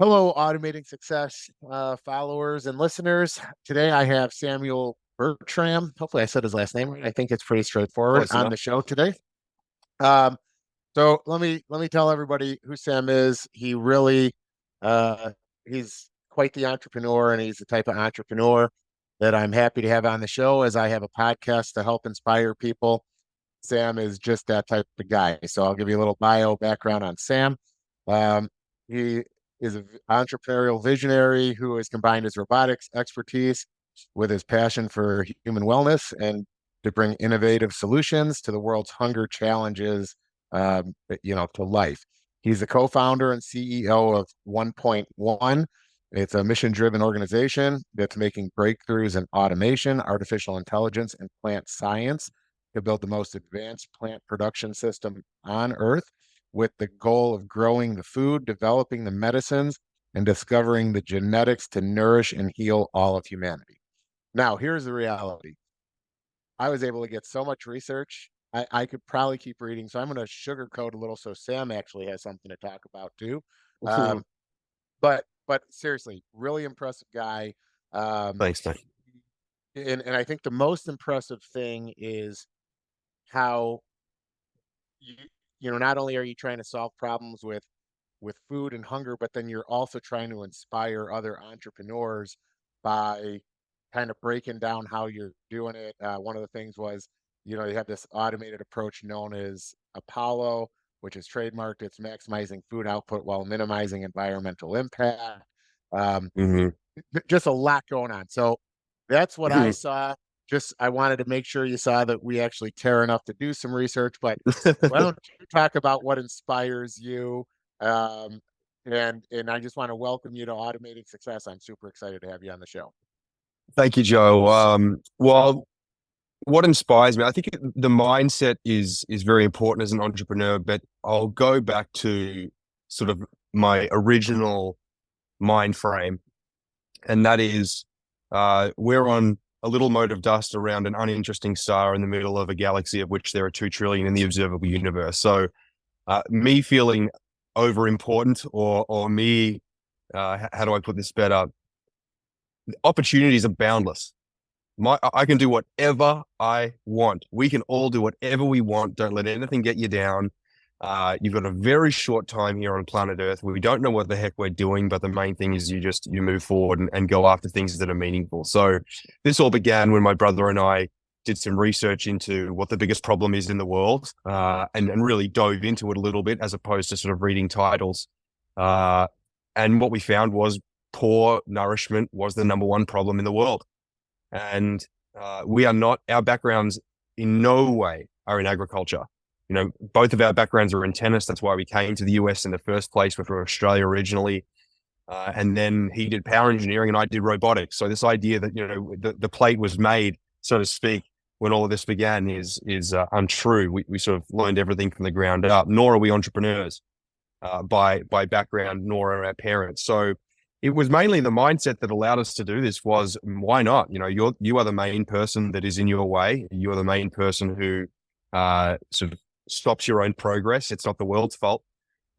Hello, Automating Success followers and listeners. Today I have Samuel Bertram. Hopefully I said his last name right. I think it's pretty straightforward Close on enough. the show today. Um, so let me tell everybody who Sam is. Uh, he's quite the entrepreneur, and he's the type of entrepreneur that I'm happy to have on the show as I have a podcast to help inspire people. Sam is just that type of guy. So I'll give you a little bio background on Sam. Um, he is an entrepreneurial visionary who has combined his robotics expertise with his passion for human wellness and to bring innovative solutions to the world's hunger challenges, to life. He's the co-founder and CEO of OnePointOne. It's a mission-driven organization that's making breakthroughs in automation, artificial intelligence, and plant science to build the most advanced plant production system on Earth with the goal of growing the food, developing the medicines, and discovering the genetics to nourish and heal all of humanity. Now, here's the reality. I was able to get so much research. I could probably keep reading, so I'm going to sugarcoat a little so Sam actually has something to talk about too. Um, but seriously, really impressive guy. Um, Thanks, mate. and I think the most impressive thing is how you not only are you trying to solve problems with food and hunger, but then you're also trying to inspire other entrepreneurs by kind of breaking down how you're doing it. One of the things was, you have this automated approach known as Apollo, which is trademarked. It's maximizing food output while minimizing environmental impact. Um, hmm just a lot going on. So that's what I saw. Just I wanted to make sure you saw that we actually care enough to do some research. But why don't you talk about what inspires you? Um, and I just want to welcome you to Automating Success. I'm super excited to have you on the show. Thank you, Joe. Well, what inspires me, I think the mindset is very important as an entrepreneur, but I'll go back to sort of my original mind frame, and that is we're on a little mote of dust around an uninteresting star in the middle of a galaxy of which there are 2 trillion in the observable universe. So me feeling over important or me, how do I put this better? Opportunities are boundless. I can do whatever I want. We can all do whatever we want. Don't let anything get you down. You've got a very short time here on planet Earth. We don't know what the heck we're doing, but the main thing is you move forward and go after things that are meaningful. So this all began when my brother and I did some research into what the biggest problem is in the world, and really dove into it a little bit as opposed to sort of reading titles. And what we found was poor nourishment was the number one problem in the world. And we are not, our backgrounds in no way are in agriculture. Both of our backgrounds are in tennis. That's why we came to the US in the first place. We're from Australia originally. And then he did power engineering and I did robotics. So this idea that, the plate was made, so to speak, when all of this began is untrue. We sort of learned everything from the ground up, nor are we entrepreneurs by background, nor are our parents. So it was mainly the mindset that allowed us to do this was why not? You are the main person that is in your way. You are the main person who sort of stops your own progress. It's not the world's fault.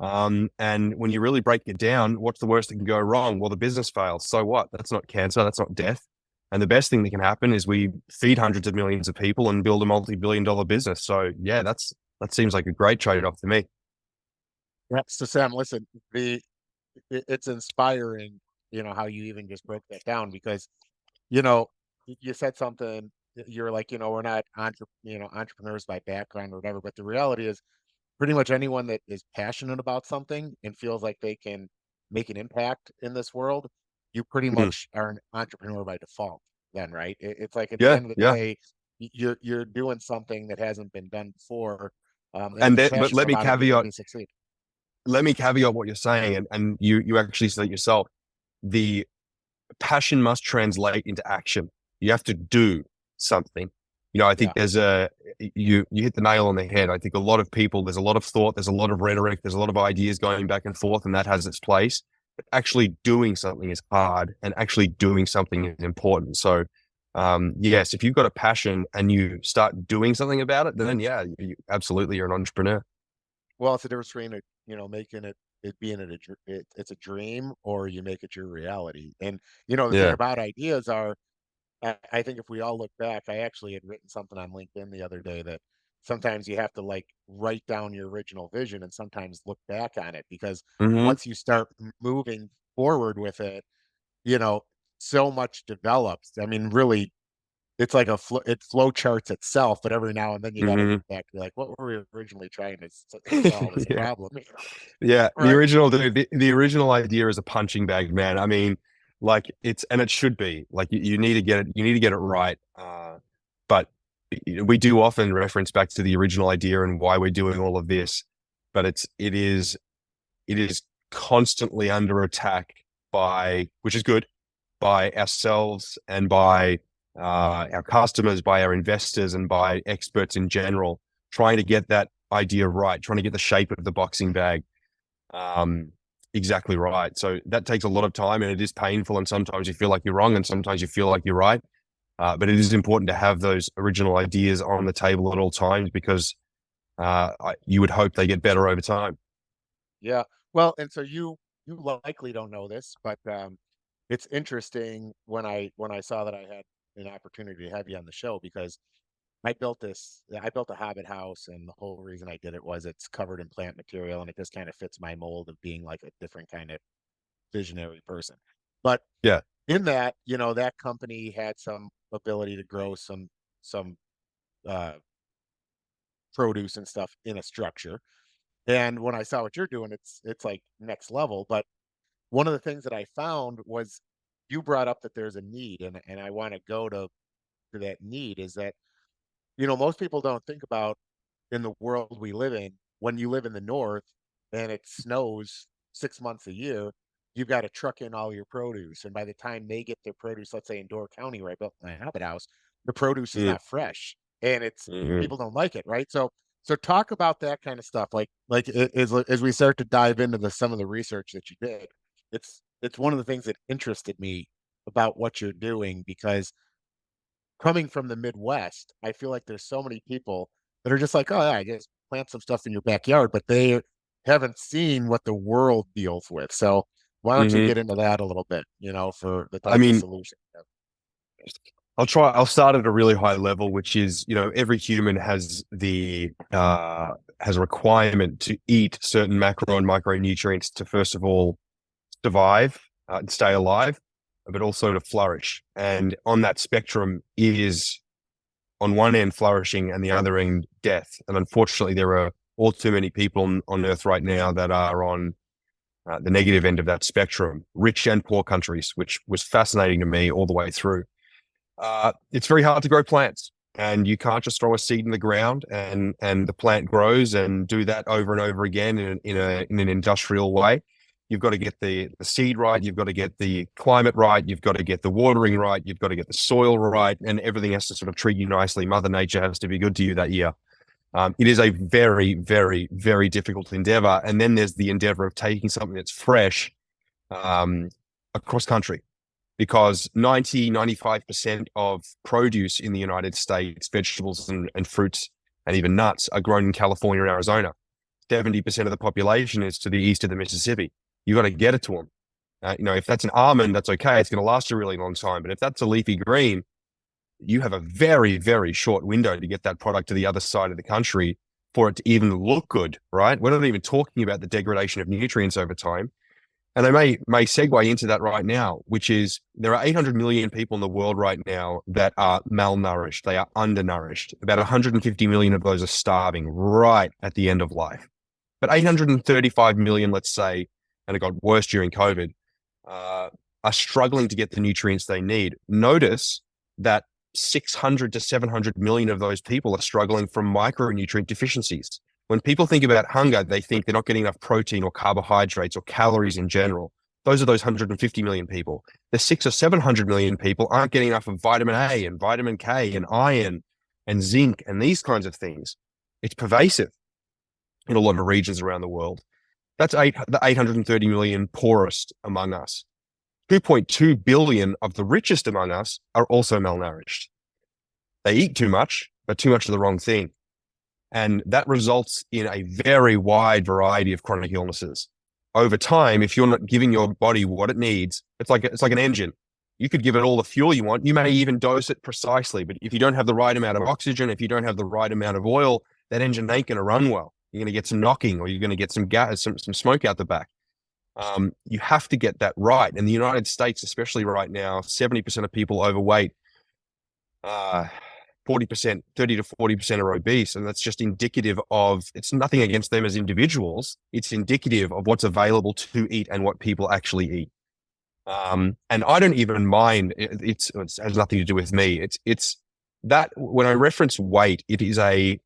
And when you really break it down, what's the worst that can go wrong? Well, the business fails. So what? That's not cancer. That's not death. And the best thing that can happen is we feed hundreds of millions of people and build a multi-billion-dollar business. So yeah, that seems like a great trade-off to me. Yeah. So Sam, listen, it's inspiring, how you even just broke that down because, you know, you said something, you're like, we're not entrepreneurs by background or whatever, but the reality is pretty much anyone that is passionate about something and feels like they can make an impact in this world, you pretty Mhm. much are an entrepreneur by default then, right? It's like at the Yeah, end of the yeah. day, you're doing something that hasn't been done before. And if And you're but passionate let me about it, you're caveat going to succeed. what you're saying, and you actually said it yourself. The passion must translate into action. You have to do something. I think Yeah. there's you hit the nail on the head. I think a lot of people, there's a lot of thought, there's a lot of rhetoric, there's a lot of ideas going back and forth, and that has its place. But actually doing something is hard, and actually doing something is important. So, yes, if you've got a passion and you start doing something about it, then yeah, absolutely, you're an entrepreneur. Well, it's the difference between making it it being it's a dream, or you make it your reality. And the thing Yeah. about ideas are, I think if we all look back, I actually had written something on LinkedIn the other day that sometimes you have to like write down your original vision and sometimes look back on it, because Hmm. once you start moving forward with it, you know, so much develops. I mean, really, it's like it flow charts itself, but every now and then you got to look Hmm. back, be like, what were we originally trying to solve as a Yeah. problem? Yeah. The Right. original, the original idea is a punching bag, man. I mean, like and it should be like you need to get it, you need to get it right. But we do often reference back to the original idea and why we're doing all of this, but it is constantly under attack by, which is good, by ourselves and by our customers, by our investors, and by experts in general, trying to get that idea right, trying to get the shape of the boxing bag um, exactly right. So that takes a lot of time, and it is painful. And sometimes you feel like you're wrong, and sometimes you feel like you're right. But it is important to have those original ideas on the table at all times, because you would hope they get better over time. Yeah. Well, and so you likely don't know this, but it's interesting when I saw that I had an opportunity to have you on the show, because I built a hobbit house, and the whole reason I did it was it's covered in plant material, and it just kind of fits my mold of being like a different kind of visionary person. But Yeah. in that, that company had some ability to grow some uh produce and stuff in a structure. And when I saw what you're doing, it's like next level. But one of the things that I found was, you brought up that there's a need, and I want to go to that need, is that, most people don't think about, in the world we live in, when you live in the north and it snows 6 months a year, you've got to truck in all your produce. And by the time they get their produce, let's say in Door County, where I built my habit house, the produce is Mm. not fresh, and it's Hmm. people don't like it, right? So talk about that kind of stuff. Like as we start to dive into some of the research that you did, it's one of the things that interested me about what you're doing, because coming from the Midwest, I feel like there's so many people that are just like, oh yeah, just plant some stuff in your backyard, but they haven't seen what the world deals with. So why don't you Hmm. get into that a little bit, for the I types of mean, solutions? I'll start at a really high level, which is, every human has a requirement to eat certain macro and micronutrients to, first of all, survive and stay alive, but also to flourish. And on that spectrum is, on one end, flourishing, and the other end, death. And unfortunately, there are all too many people on Earth right now that are on the negative end of that spectrum, rich and poor countries, which was fascinating to me all the way through. It's very hard to grow plants, and you can't just throw a seed in the ground and the plant grows, and do that over and over again in an industrial way. You've got to get the seed right. You've got to get the climate right. You've got to get the watering right. You've got to get the soil right, and everything has to sort of treat you nicely. Mother Nature has to be good to you that year. It is a very, very, very difficult endeavor. And then there's the endeavor of taking something that's fresh um, across country, because 95% of produce in the United States, vegetables and fruits and even nuts, are grown in California and Arizona. 70% of the population is to the east of the Mississippi. You got to get it to them. If that's an almond, that's okay. It's going to last a really long time. But if that's a leafy green, you have a very, very short window to get that product to the other side of the country for it to even look good, right? We're not even talking about the degradation of nutrients over time. And I may segue into that right now, which is, there are 800 million people in the world right now that are malnourished. They are undernourished. About 150 million of those are starving right at the end of life. But 835 million, let's say, and it got worse during COVID, are struggling to get the nutrients they need. Notice that 600 to 700 million of those people are struggling from micronutrient deficiencies. When people think about hunger, they think they're not getting enough protein or carbohydrates or calories in general. Those are those 150 million people. The 6 or 700 million people aren't getting enough of vitamin A and vitamin K and iron and zinc and these kinds of things. It's pervasive in a lot of regions around the world. That's the 830 million poorest among us. 2.2 billion of the richest among us are also malnourished. They eat too much, but too much of the wrong thing. And that results in a very wide variety of chronic illnesses. over time, if you're not giving your body what it needs, it's like an engine. You could give it all the fuel you want. You may even dose it precisely, but if you don't have the right amount of oxygen, if you don't have the right amount of oil, that engine ain't going to run well. You're going to get some knocking, or you're going to get some gas, some smoke out the back. You have to get that right. In the United States, especially right now, 70% of people overweight, 40%, 30 to 40% are obese. And that's just indicative of, it's nothing against them as individuals. It's indicative of what's available to eat and what people actually eat. And I don't even mind. It has nothing to do with me. It's that when I reference weight, it is a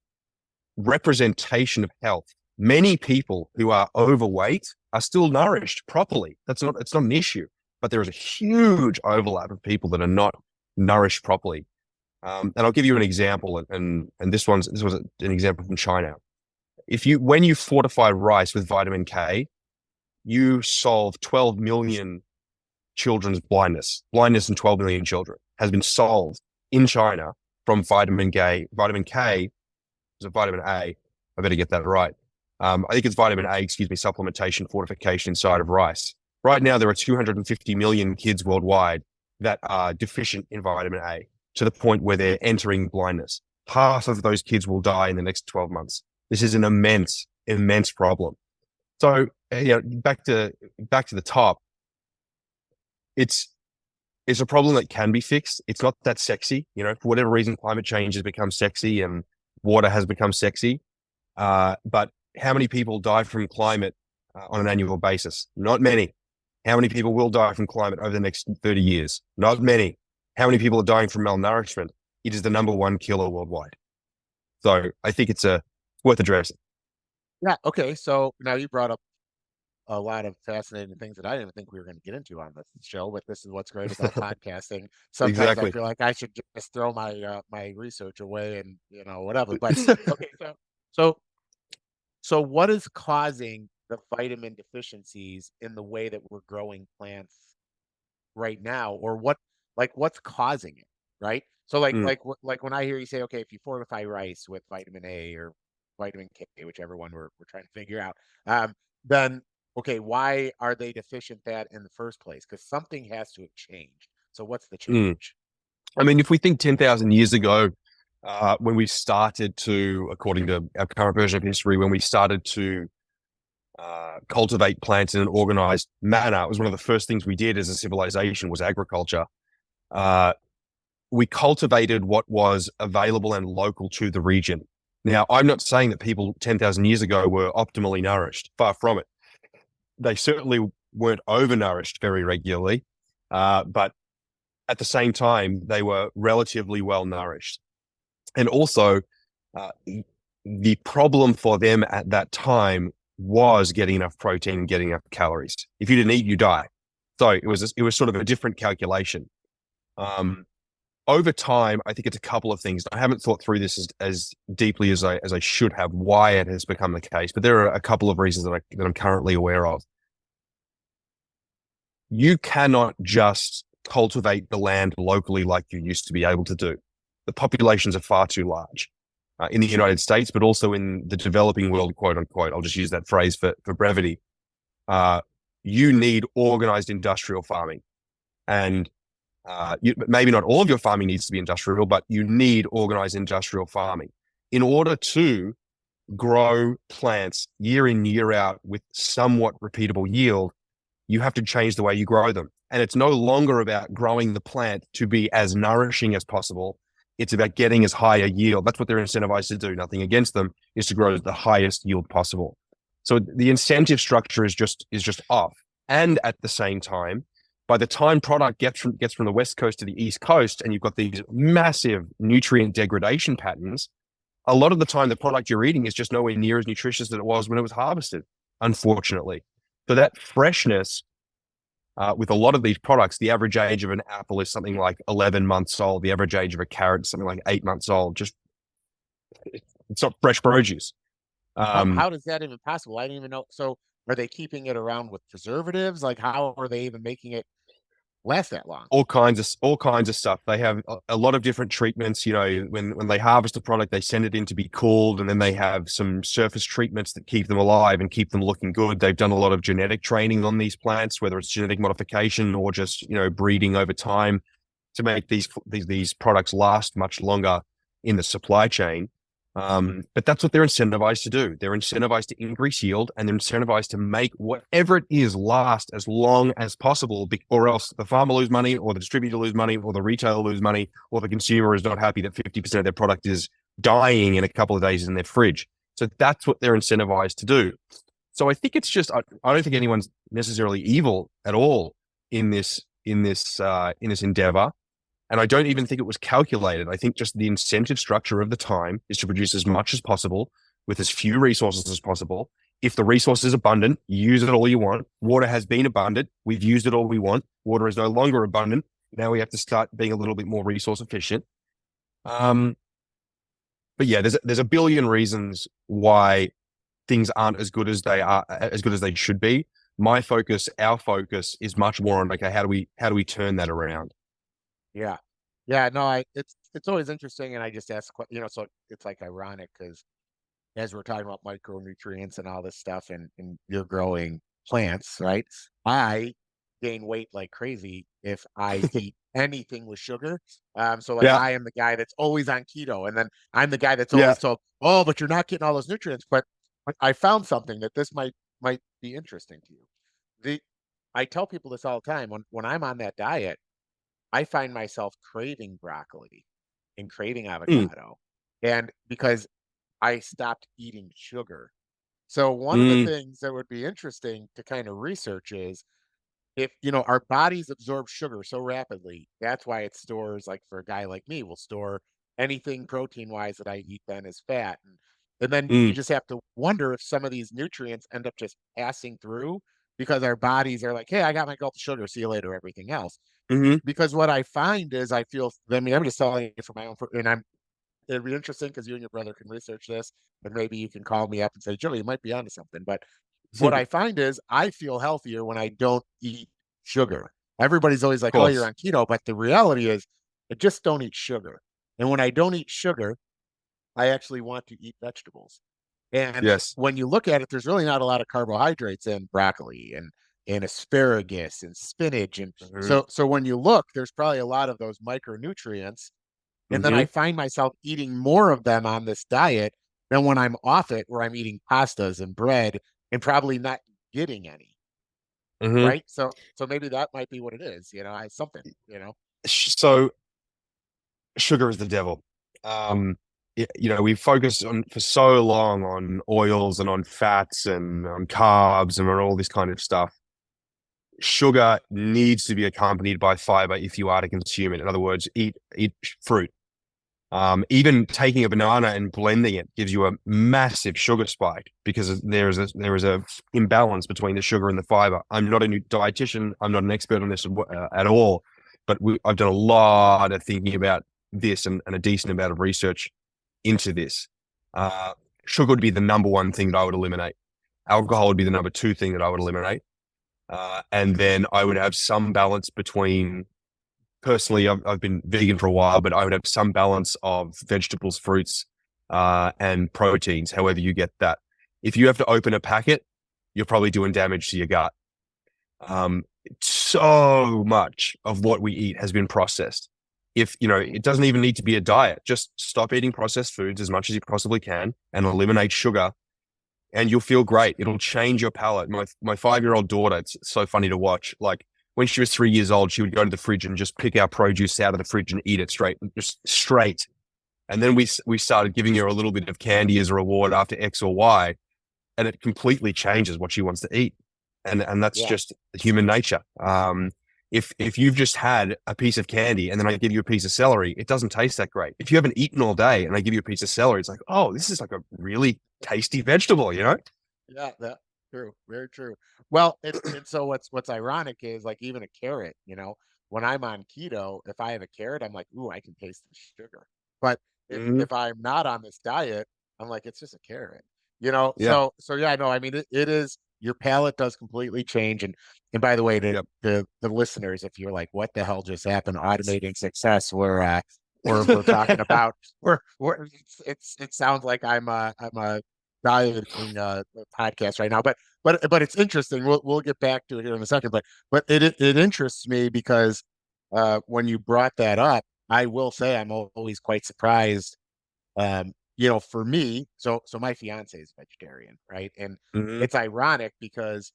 representation of health. Many people who are overweight are still nourished properly. It's not an issue, but there is a huge overlap of people that are not nourished properly. And I'll give you an example, and this was an example from China. When you fortify rice with vitamin K, you solve 12 million children's blindness in 12 million children has been solved in China from vitamin K. Vitamin K is a vitamin A. I better get that right. I think it's vitamin A, supplementation, fortification inside of rice. Right now, there are 250 million kids worldwide that are deficient in vitamin A to the point where they're entering blindness. Half of those kids will die in the next 12 months. This is an immense problem. So, back to the top. It's a problem that can be fixed. It's not that sexy, for whatever reason, climate change has become sexy and water has become sexy. But how many people die from climate on an annual basis? Not many. How many people will die from climate over the next 30 years? Not many. How many people are dying from malnourishment? It is the number one killer worldwide. So I think it's worth addressing. Yeah. Okay. So now you brought up a lot of fascinating things that I didn't even think we were going to get into on this show, but this is what's great about podcasting. Sometimes I Exactly. feel like I should just throw my research away and whatever. But okay, so so what is causing the vitamin deficiencies in the way that we're growing plants right now, or what's causing it, right? So Mm. like when I hear you say, okay, if you fortify rice with vitamin A or vitamin K, whichever one we're trying to figure out, then okay, why are they deficient that in the first place? Because something has to have changed. So what's the Mm. change? I mean, if we think 10,000 years ago, when we started to, according to our current version of history, when we started to cultivate plants in an organized manner, it was one of the first things we did as a civilization was agriculture. Uh, we cultivated what was available and local to the region. Now, I'm not saying that people 10,000 years ago were optimally nourished. Far from it. They certainly weren't overnourished very regularly, but at the same time, they were relatively well nourished. And also, uh, the problem for them at that time was getting enough protein and getting enough calories. If you didn't eat, you die. So it was sort of a different calculation. Um, Over time, I think it's a couple of things. I haven't thought through this as deeply as I should have, why it has become the case, but there are a couple of reasons that I'm currently aware of. You cannot just cultivate the land locally like you used to be able to do. The populations are far too large in the United States, but also in the developing world, quote unquote. I'll just use that phrase for brevity. You need organized industrial farming. And maybe not all of your farming needs to be industrial, but you need organized industrial farming in order to grow plants year in, year out with somewhat repeatable yield. You have to change the way you grow them. And it's no longer about growing the plant to be as nourishing as possible. It's about getting as high a yield. That's what they're incentivized to do. Nothing against them, is to grow the highest yield possible. So the incentive structure is just off. And at the same time, by the time product gets from the West Coast to the East Coast, and you've got these massive nutrient degradation patterns, a lot of the time the product you're eating is just nowhere near as nutritious as it was when it was harvested, unfortunately. So that freshness, with a lot of these products, the average age of an apple is something like 11 months old. The average age of a carrot is something like 8 months old. Just, it's not fresh produce. How does that even possible? I didn't even know. So are they keeping it around with preservatives? Like how are they even making it last that long. All kinds of stuff. They have a lot of different treatments. You know, when they harvest a product, they send it in to be cooled, and then they have some surface treatments that keep them alive and keep them looking good. They've done a lot of genetic training on these plants, whether it's genetic modification or just, you know, breeding over time to make these products last much longer in the supply chain. But that's what they're incentivized to do. They're incentivized to increase yield, and they're incentivized to make whatever it is last as long as possible, or else the farmer lose money, or the distributor lose money, or the retailer lose money, or the consumer is not happy that 50% of their product is dying in a couple of days in their fridge. So that's what they're incentivized to do. So I think it's just, I don't think anyone's necessarily evil at all in this endeavor. And I don't even think it was calculated. I think just the incentive structure of the time is to produce as much as possible with as few resources as possible. If the resource is abundant, use it all you want. Water has been abundant. We've used it all we want. Water is no longer abundant. Now we have to start being a little bit more resource efficient. But yeah, there's a billion reasons why things aren't as good as they should be. Our focus is much more on, okay, how do we turn that around? Yeah. Yeah, no, it's always interesting, and I just ask, so it's like ironic because as we're talking about micronutrients and all this stuff, and you're growing plants, right? I gain weight like crazy if I eat anything with sugar. So like Yeah, I am the guy that's always on keto, and then I'm the guy that's yeah. always told, "Oh, but you're not getting all those nutrients." But I found something that this might be interesting to you. The I tell people this all the time when I'm on that diet. I find myself craving broccoli and craving Mm, avocado, and because I stopped eating sugar. So one of the mm, things that would be interesting to kind of research is if, our bodies absorb sugar so rapidly, that's why it stores, like for a guy like me, will store anything protein wise that I eat then as fat. And then you mm, just have to wonder if some of these nutrients end up just passing through because our bodies are like, hey, I got my gulp of sugar, see you later, everything else. mm-hmm. Because what I find is I mean, I'm just telling you from my own, and it'd be interesting because you and your brother can research this, and maybe you can call me up and say, Joey, you might be onto something. But what I find is I feel healthier when I don't eat sugar. Everybody's always Of like, oh, you're course. on keto. But the reality is, I just don't eat sugar. And when I don't eat sugar, I actually want to eat vegetables. And Yes. when you look at it, there's really not a lot of carbohydrates in broccoli and asparagus and spinach. And Mm-hmm. so when you look, there's probably a lot of those micronutrients. And then I Mm-hmm. find myself eating more of them on this diet than when I'm off it, where I'm eating pastas and bread and probably not getting any. Mm-hmm. Right. So maybe that might be what it is, something. So sugar is the devil. We've focused on for so long on oils and on fats and on carbs and on all this kind of stuff. Sugar needs to be accompanied by fiber if you are to consume it. In other words, eat fruit. Even taking a banana and blending it gives you a massive sugar spike because there is a imbalance between the sugar and the fiber. I'm not a new dietitian. I'm not an expert on this at all, but I've done a lot of thinking about this and a decent amount of research into this. Uh, Sugar would be the number one thing that I would eliminate. Alcohol would be the number two thing that I would eliminate. And then I would have some balance between personally, I've been vegan for a while, but I would have some balance of vegetables, fruits, and proteins, however you get that. If you have to open a packet, you're probably doing damage to your gut. Um, so much of what we eat has been processed. If, it doesn't even need to be a diet, just stop eating processed foods as much as you possibly can and eliminate sugar and you'll feel great. It'll change your palate. My 5-year-old daughter, it's so funny to watch. Like when she was 3 years old, she would go to the fridge and just pick our produce out of the fridge and eat it straight, just straight. And then we started giving her a little bit of candy as a reward after X or Y, and it completely changes what she wants to eat. And that's Yeah. just human nature. If you've just had a piece of candy and then I give you a piece of celery, it doesn't taste that great. If you haven't eaten all day and I give you a piece of celery, it's like, oh, this is like a really tasty vegetable. Yeah, that true, very true. Well, and so what's ironic is like even a carrot, when I'm on keto, if I have a carrot, I'm like, ooh, I can taste the sugar. But if Hmm. if I'm not on this diet, I'm like, it's just a carrot. Yeah. So yeah, no, I mean it is your palate does completely change. And by the way, to Yep. the listeners, if you're like, what the hell just happened? Automating success. We're talking about we're it sounds like I'm a dieting podcast right now, but it's interesting. We'll get back to it here in a second. But it interests me because when you brought that up, I will say I'm always quite surprised. For me, so my fiance is vegetarian, right? And Hmm. it's ironic because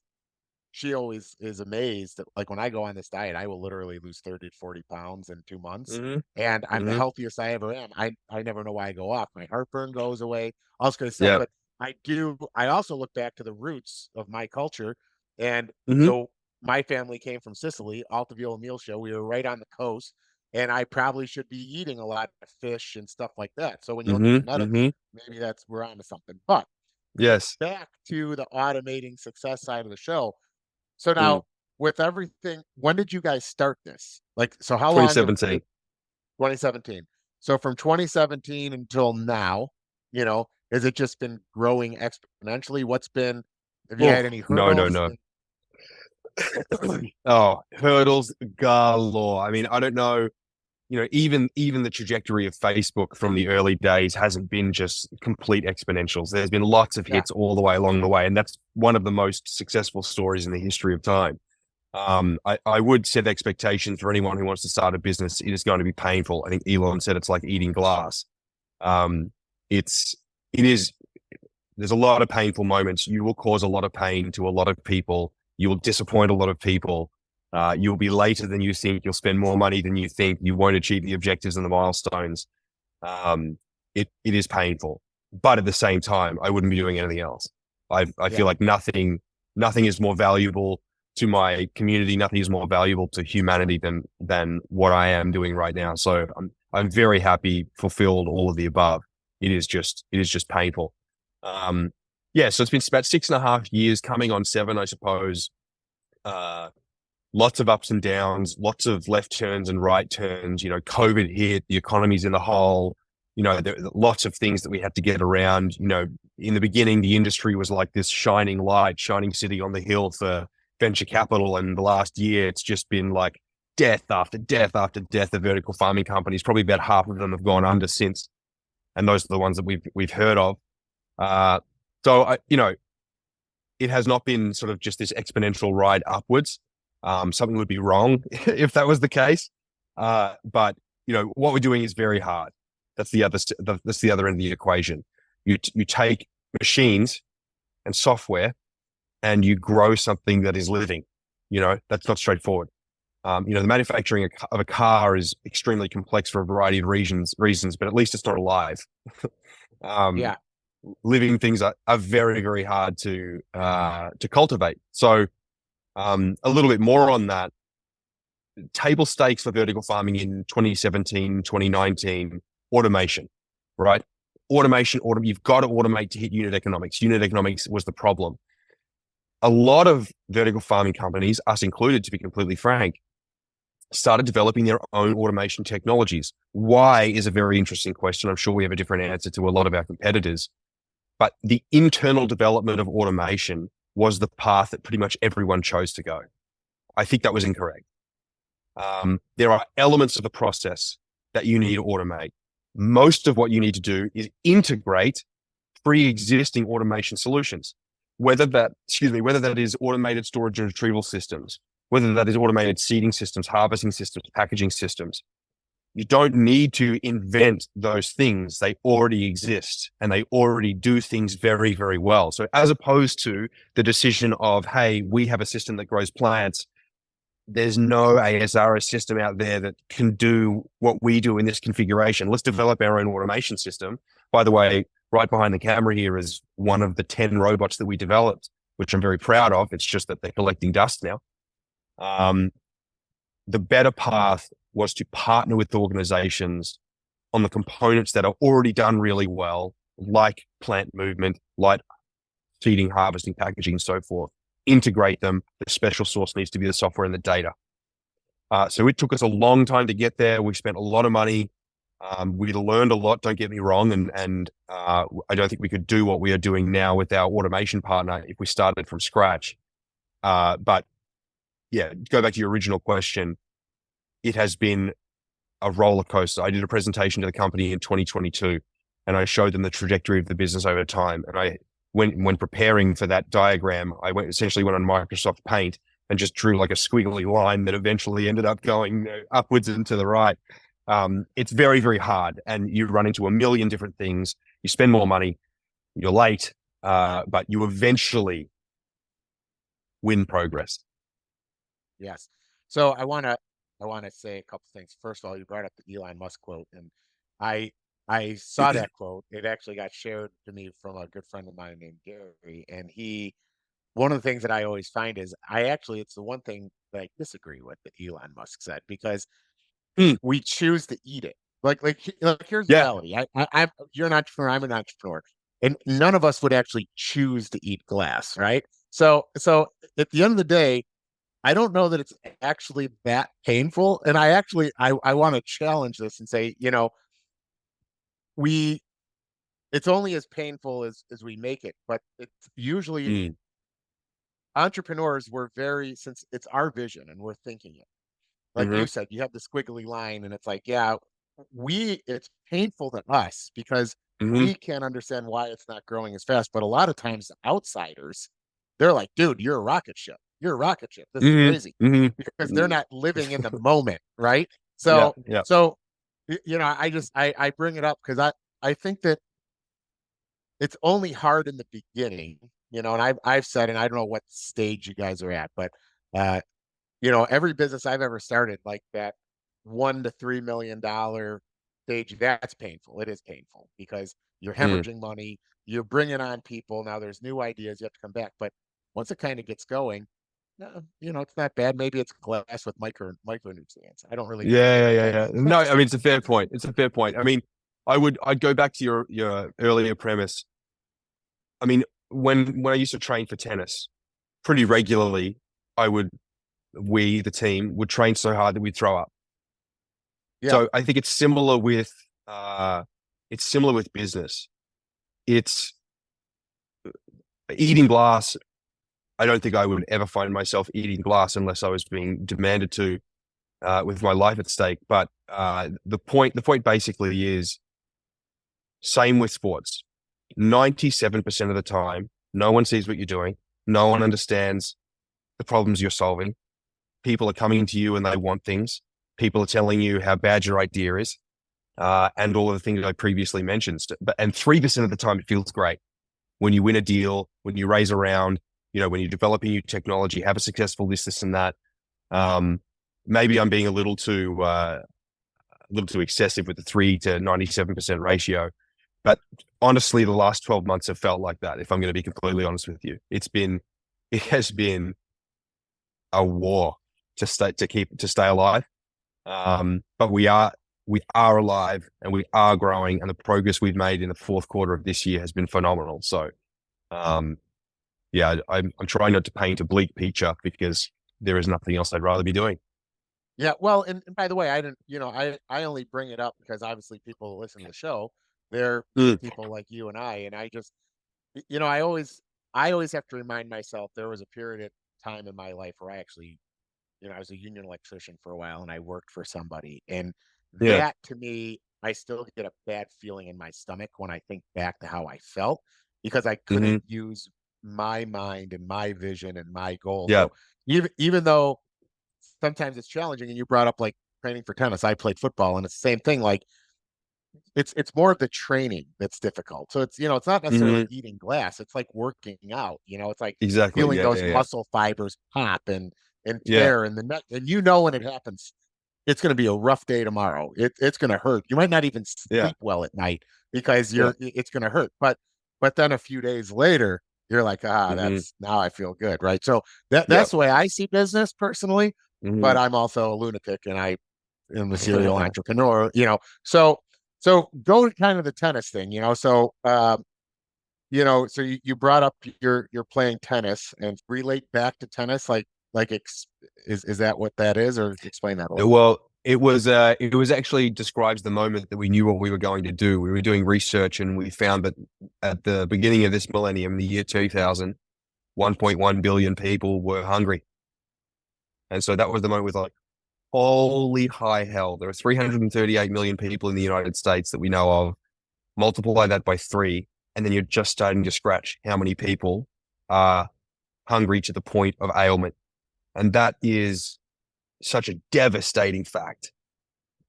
she always is amazed that, like, when I go on this diet, I will literally lose 30 to 40 pounds in 2 months. Hmm. And I'm the Hmm. healthiest I ever am. I never know why I go off. My heartburn goes away, all this kind of stuff. Yep. But I also look back to the roots of my culture. And Hmm. so my family came from Sicily, Alta Viola Meal Show. We were right on the coast. And I probably should be eating a lot of fish and stuff like that. So when you look at Hmm. genetics, Hmm. maybe that's we're onto something. But Yes. back to the automating success side of the show. So Mm. now, with everything, when did you guys start this? Like, so how long have 2017. 2017? So from 2017 until now, has it just been growing exponentially? Have you had Oh, any no, no, hurdles? no. Oh, hurdles galore. I mean, I don't know, even the trajectory of Facebook from the early days hasn't been just complete exponentials. There's been lots of Yeah, hits all the way along the way, and that's one of the most successful stories in the history of time. I would set expectations for anyone who wants to start a business. It is going to be painful. I think Elon said it's like eating glass. Um, it's it is there's a lot of painful moments. You will cause a lot of pain to a lot of people. You will disappoint a lot of people. You'll be later than you think. You'll spend more money than you think. You won't achieve the objectives and the milestones. Um, it is painful, but at the same time, I wouldn't be doing anything else. I yeah, feel like nothing is more valuable to my community. Nothing is more valuable to humanity than what I am doing right now. So I'm very happy, fulfilled, all of the above. It is just painful. Um, yeah, so it's been about 6.5 years, coming on 7, I suppose. Uh, Lots of ups and downs, lots of left turns and right turns. COVID hit, the economy's in the hole. There are lots of things that we had to get around. In the beginning, the industry was like this shining light, shining city on the hill for venture capital. And the last year, it's just been like death after death after death of vertical farming companies. Probably about half of them have gone under since, and those are the ones that we've heard of. Uh, so it has not been sort of just this exponential ride upwards. Something would be wrong if that was the case. But what we're doing is very hard. That's the other end of the equation. You take machines and software and you grow something that is living. That's not straightforward. The manufacturing of a car is extremely complex for a variety of reasons, but at least it's not alive. um, yeah, Living things are very, very hard to cultivate. So a little bit more on that. Table stakes for vertical farming in 2017, 2019, automation, right? You've got to automate to hit unit economics. Unit economics was the problem. A lot of vertical farming companies, us included, to be completely frank, started developing their own automation technologies. Why is a very interesting question. I'm sure we have a different answer to a lot of our competitors. But the internal development of automation was the path that pretty much everyone chose to go. I think that was incorrect. There are elements of the process that you need to automate. Most of what you need to do is integrate pre-existing automation solutions, whether that is automated storage and retrieval systems, whether that is automated seeding systems, harvesting systems, packaging systems. You don't need to invent those things. They already exist and they already do things very, very well. So as opposed to the decision of, hey, we have a system that grows plants. There's no ASRS system out there that can do what we do in this configuration. Let's develop our own automation system. By the way, right behind the camera here is one of the 10 robots that we developed, which I'm very proud of. It's just that they're collecting dust now. The better path was to partner with organizations on the components that are already done really well, like plant movement, like feeding, harvesting, packaging, and so forth. Integrate them. The special source needs to be the software and the data. So it took us a long time to get there. We spent a lot of money. We learned a lot, don't get me wrong, and I don't think we could do what we are doing now with our automation partner if we started from scratch. But yeah, go back to your original question. It has been a roller coaster. I did a presentation to the company in 2022, and I showed them the trajectory of the business over time. And when preparing for that diagram, I essentially went on Microsoft Paint and just drew like a squiggly line that eventually ended up going upwards and to the right. It's very, very hard, and you run into a million different things. You spend more money, you're late, but you eventually win progress. Yes. So I want to say a couple things. First of all, you brought up the Elon Musk quote, and I I saw that quote. It actually got shared to me from a good friend of mine named Gary, and he one of the things that I always find is it's the one thing that I disagree with that Elon Musk said because Mm, we choose to eat it. Like here's the yeah. reality. I'm you're an entrepreneur. I'm an entrepreneur, and none of us would actually choose to eat glass, right? So at the end of the day, I don't know that it's actually that painful. And I want to challenge this and say, we it's only as painful as we make it, but it's usually Mm, entrepreneurs we're very since it's our vision and we're thinking it. Like hmm you said, you have the squiggly line, and it's like, yeah, we it's painful to us because hmm we can't understand why it's not growing as fast. But a lot of times the outsiders, they're like, dude, you're a rocket ship. You're a rocket ship. This is hmm crazy. hmm Because they're not living in the moment, right? Yeah, So yeah. so I bring it up because I think that it's only hard in the beginning, and I've said, and I don't know what stage you guys are at, but uh every business I've ever started, like that $1 to $3 million stage, that's painful. It is painful because you're Mm. hemorrhaging money, you're bringing on people. Now there's new ideas, you have to come back. But once it kind of gets going, it's not bad. Maybe it's glass with micronutrients. I don't really know. Yeah, yeah, yeah, But yeah. No, I mean it's a fair point. It's a fair point. I mean, I'd go back to your earlier premise. I mean, when I used to train for tennis pretty regularly, I would we the team would train so hard that we'd throw up. yeah, So I think uh it's similar with business. It's eating glass. I don't think I would ever find myself eating glass unless I was being demanded to with my life at stake. But the point basically is same with sports. 97% of the time, no one sees what you're doing. No one understands the problems you're solving. People are coming to you and they want things. People are telling you how bad your idea is, and all of the things I previously mentioned. And 3% of the time, it feels great when you win a deal, when you raise a round, when you're developing new technology, have a successful this, and that. Um, Maybe I'm being a little too excessive with the 3 to 97% ratio. But honestly, the last 12 months have felt like that. If I'm going to be completely honest with you, it has been a war to stay alive. But we are alive and we are growing, and the progress we've made in the fourth quarter of this year has been phenomenal. So, um, yeah, I'm trying not to paint a bleak picture because there is nothing else I'd rather be doing. yeah. Well, and by the way, I didn't, I only bring it up because obviously people who listen to the show, they're Mm, people like you and and I just you know, I always have to remind myself there was a period of time in my life where I was a union electrician for a while and I worked for somebody. And yeah. that to me, I still get a bad feeling in my stomach when I think back to how I felt because I couldn't hmm use my mind and my vision and my goal. Yeah. So even though sometimes it's challenging, and you brought up like training for tennis, I played football and it's the same thing. Like it's more of the training that's difficult. So it's not necessarily hmm eating glass. It's like working out. It's like Exactly. feeling Yeah. those Yeah. Yeah. muscle fibers pop and Yeah. tear in the neck. And when it happens, it's going to be a rough day tomorrow. It's going to hurt. You might not even Yeah. sleep well at night because Yeah. it's going to hurt. But then a few days later, you're like, hmm that's now I feel good, right? So Yeah. that's the way I see business personally. hmm But I'm also a lunatic, and I am a serial entrepreneur. So go to kind of the tennis thing. So you brought up you're playing tennis and relate back to tennis, like is that what that is, or explain that a little Well, bit? it was actually describes the moment that we knew what we were going to do. We were doing research and we found that at the beginning of this millennium, the year 2000, 1.1 billion people were hungry. And so that was the moment with like, holy high hell. There are 338 million people in the United States that we know of. Multiply that by 3, and then you're just starting to scratch how many people are hungry to the point of ailment. And that is such a devastating fact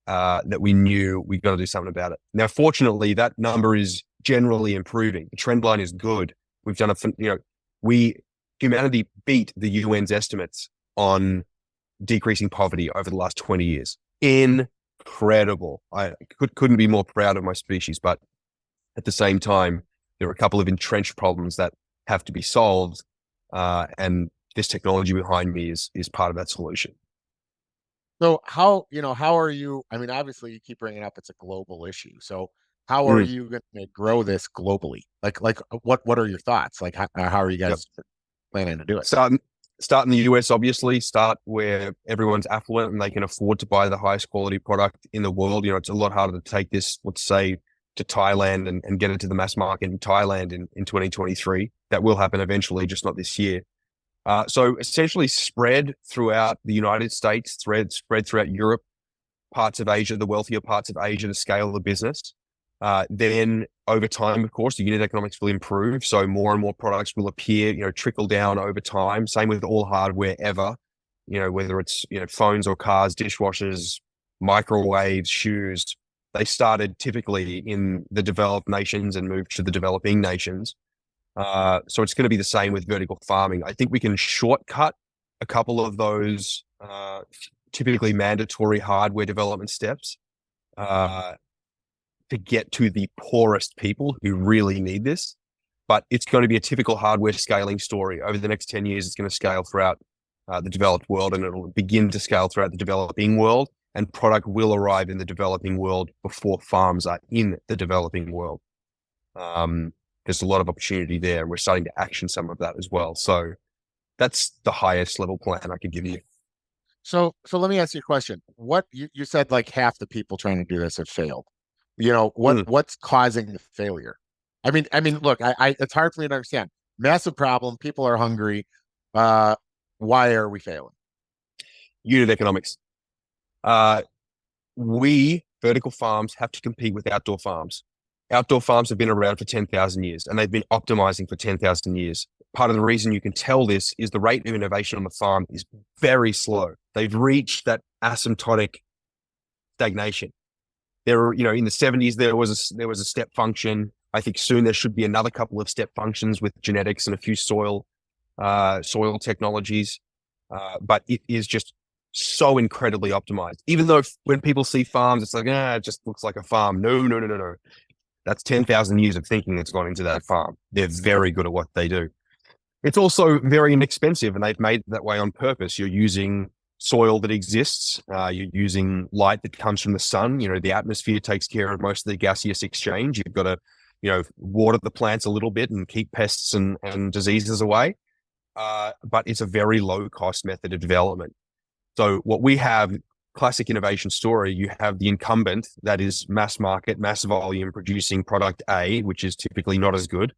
that we knew we got to do something about it. Now, fortunately, that number is generally improving. The trend line is good. We've done humanity beat the UN's estimates on decreasing poverty over the last 20 years. Incredible. I couldn't be more proud of my species, but at the same time, there are a couple of entrenched problems that have to be solved. And this technology behind me is part of that solution. So how are you? I mean, obviously you keep bringing up it's a global issue. So how are Mm, you going to grow this globally? Like what are your thoughts? Like how are you yep. guys planning to do it? Start in the US, obviously. Start where everyone's affluent and they can afford to buy the highest quality product in the world. It's a lot harder to take this, let's say, to Thailand and get it to the mass market in Thailand in 2023. That will happen eventually, just not this year. So essentially spread throughout the United States, spread throughout Europe, parts of Asia, the wealthier parts of Asia to scale the business. Then over time, of course, the unit economics will improve. So more and more products will appear, trickle down over time. Same with all hardware ever, whether it's, phones or cars, dishwashers, microwaves, shoes. They started typically in the developed nations and moved to the developing nations. So it's going to be the same with vertical farming. I think we can shortcut a couple of those typically mandatory hardware development steps to get to the poorest people who really need this. But it's going to be a typical hardware scaling story. Over the next 10 years, it's going to scale throughout the developed world, and it'll begin to scale throughout the developing world. And product will arrive in the developing world before farms are in the developing world. There's a lot of opportunity there, and we're starting to action some of that as well. So that's the highest level plan I could give you. So let me ask you a question. What you said like half the people trying to do this have failed. Mm. What's causing the failure? I mean, look, I it's hard for me to understand. Massive problem, people are hungry. Uh, why are we failing? Unit economics. We, vertical farms, have to compete with outdoor farms. Outdoor farms have been around for 10,000 years, and they've been optimizing for 10,000 years. Part of the reason you can tell this is the rate of innovation on the farm is very slow. They've reached that asymptotic stagnation. In the 70s, there was a step function. I think soon there should be another couple of step functions with genetics and a few soil technologies. But it is just so incredibly optimized. Even though when people see farms, it's like, it just looks like a farm. No. That's 10,000 years of thinking that's gone into that farm. They're very good at what they do. It's also very inexpensive, and they've made it that way on purpose. You're using soil that exists. You're using light that comes from the sun. The atmosphere takes care of most of the gaseous exchange. You've got to, water the plants a little bit and keep pests and diseases away. But it's a very low cost method of development. So what we have, classic innovation story, you have the incumbent that is mass market, mass volume producing product A, which is typically not as good.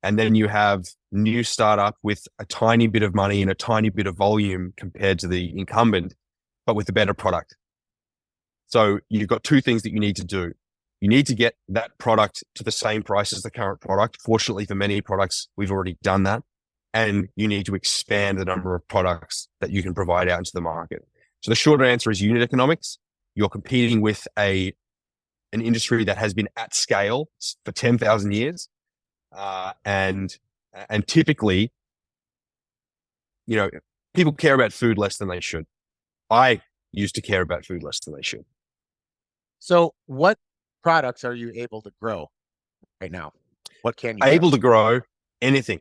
And then you have new startup with a tiny bit of money and a tiny bit of volume compared to the incumbent, but with a better product. So you've got two things that you need to do. You need to get that product to the same price as the current product. Fortunately for many products, we've already done that. And you need to expand the number of products that you can provide out into the market. So the shorter answer is unit economics. You're competing with an industry that has been at scale for 10,000 years. And typically, people care about food less than they should. I used to care about food less than they should. So what products are you able to grow right now? What can you grow? Able to grow anything.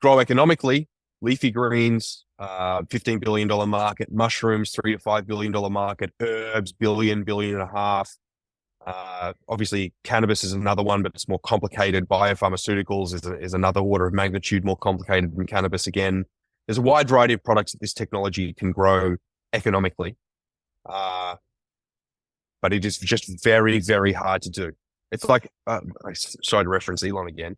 Grow economically, leafy greens, $15 billion market, mushrooms, $3 to $5 billion market, herbs, billion and a half. Obviously, cannabis is another one, but it's more complicated. Biopharmaceuticals is another order of magnitude more complicated than cannabis again. There's a wide variety of products that this technology can grow economically. but it is just very, very hard to do. It's like, sorry to reference Elon again,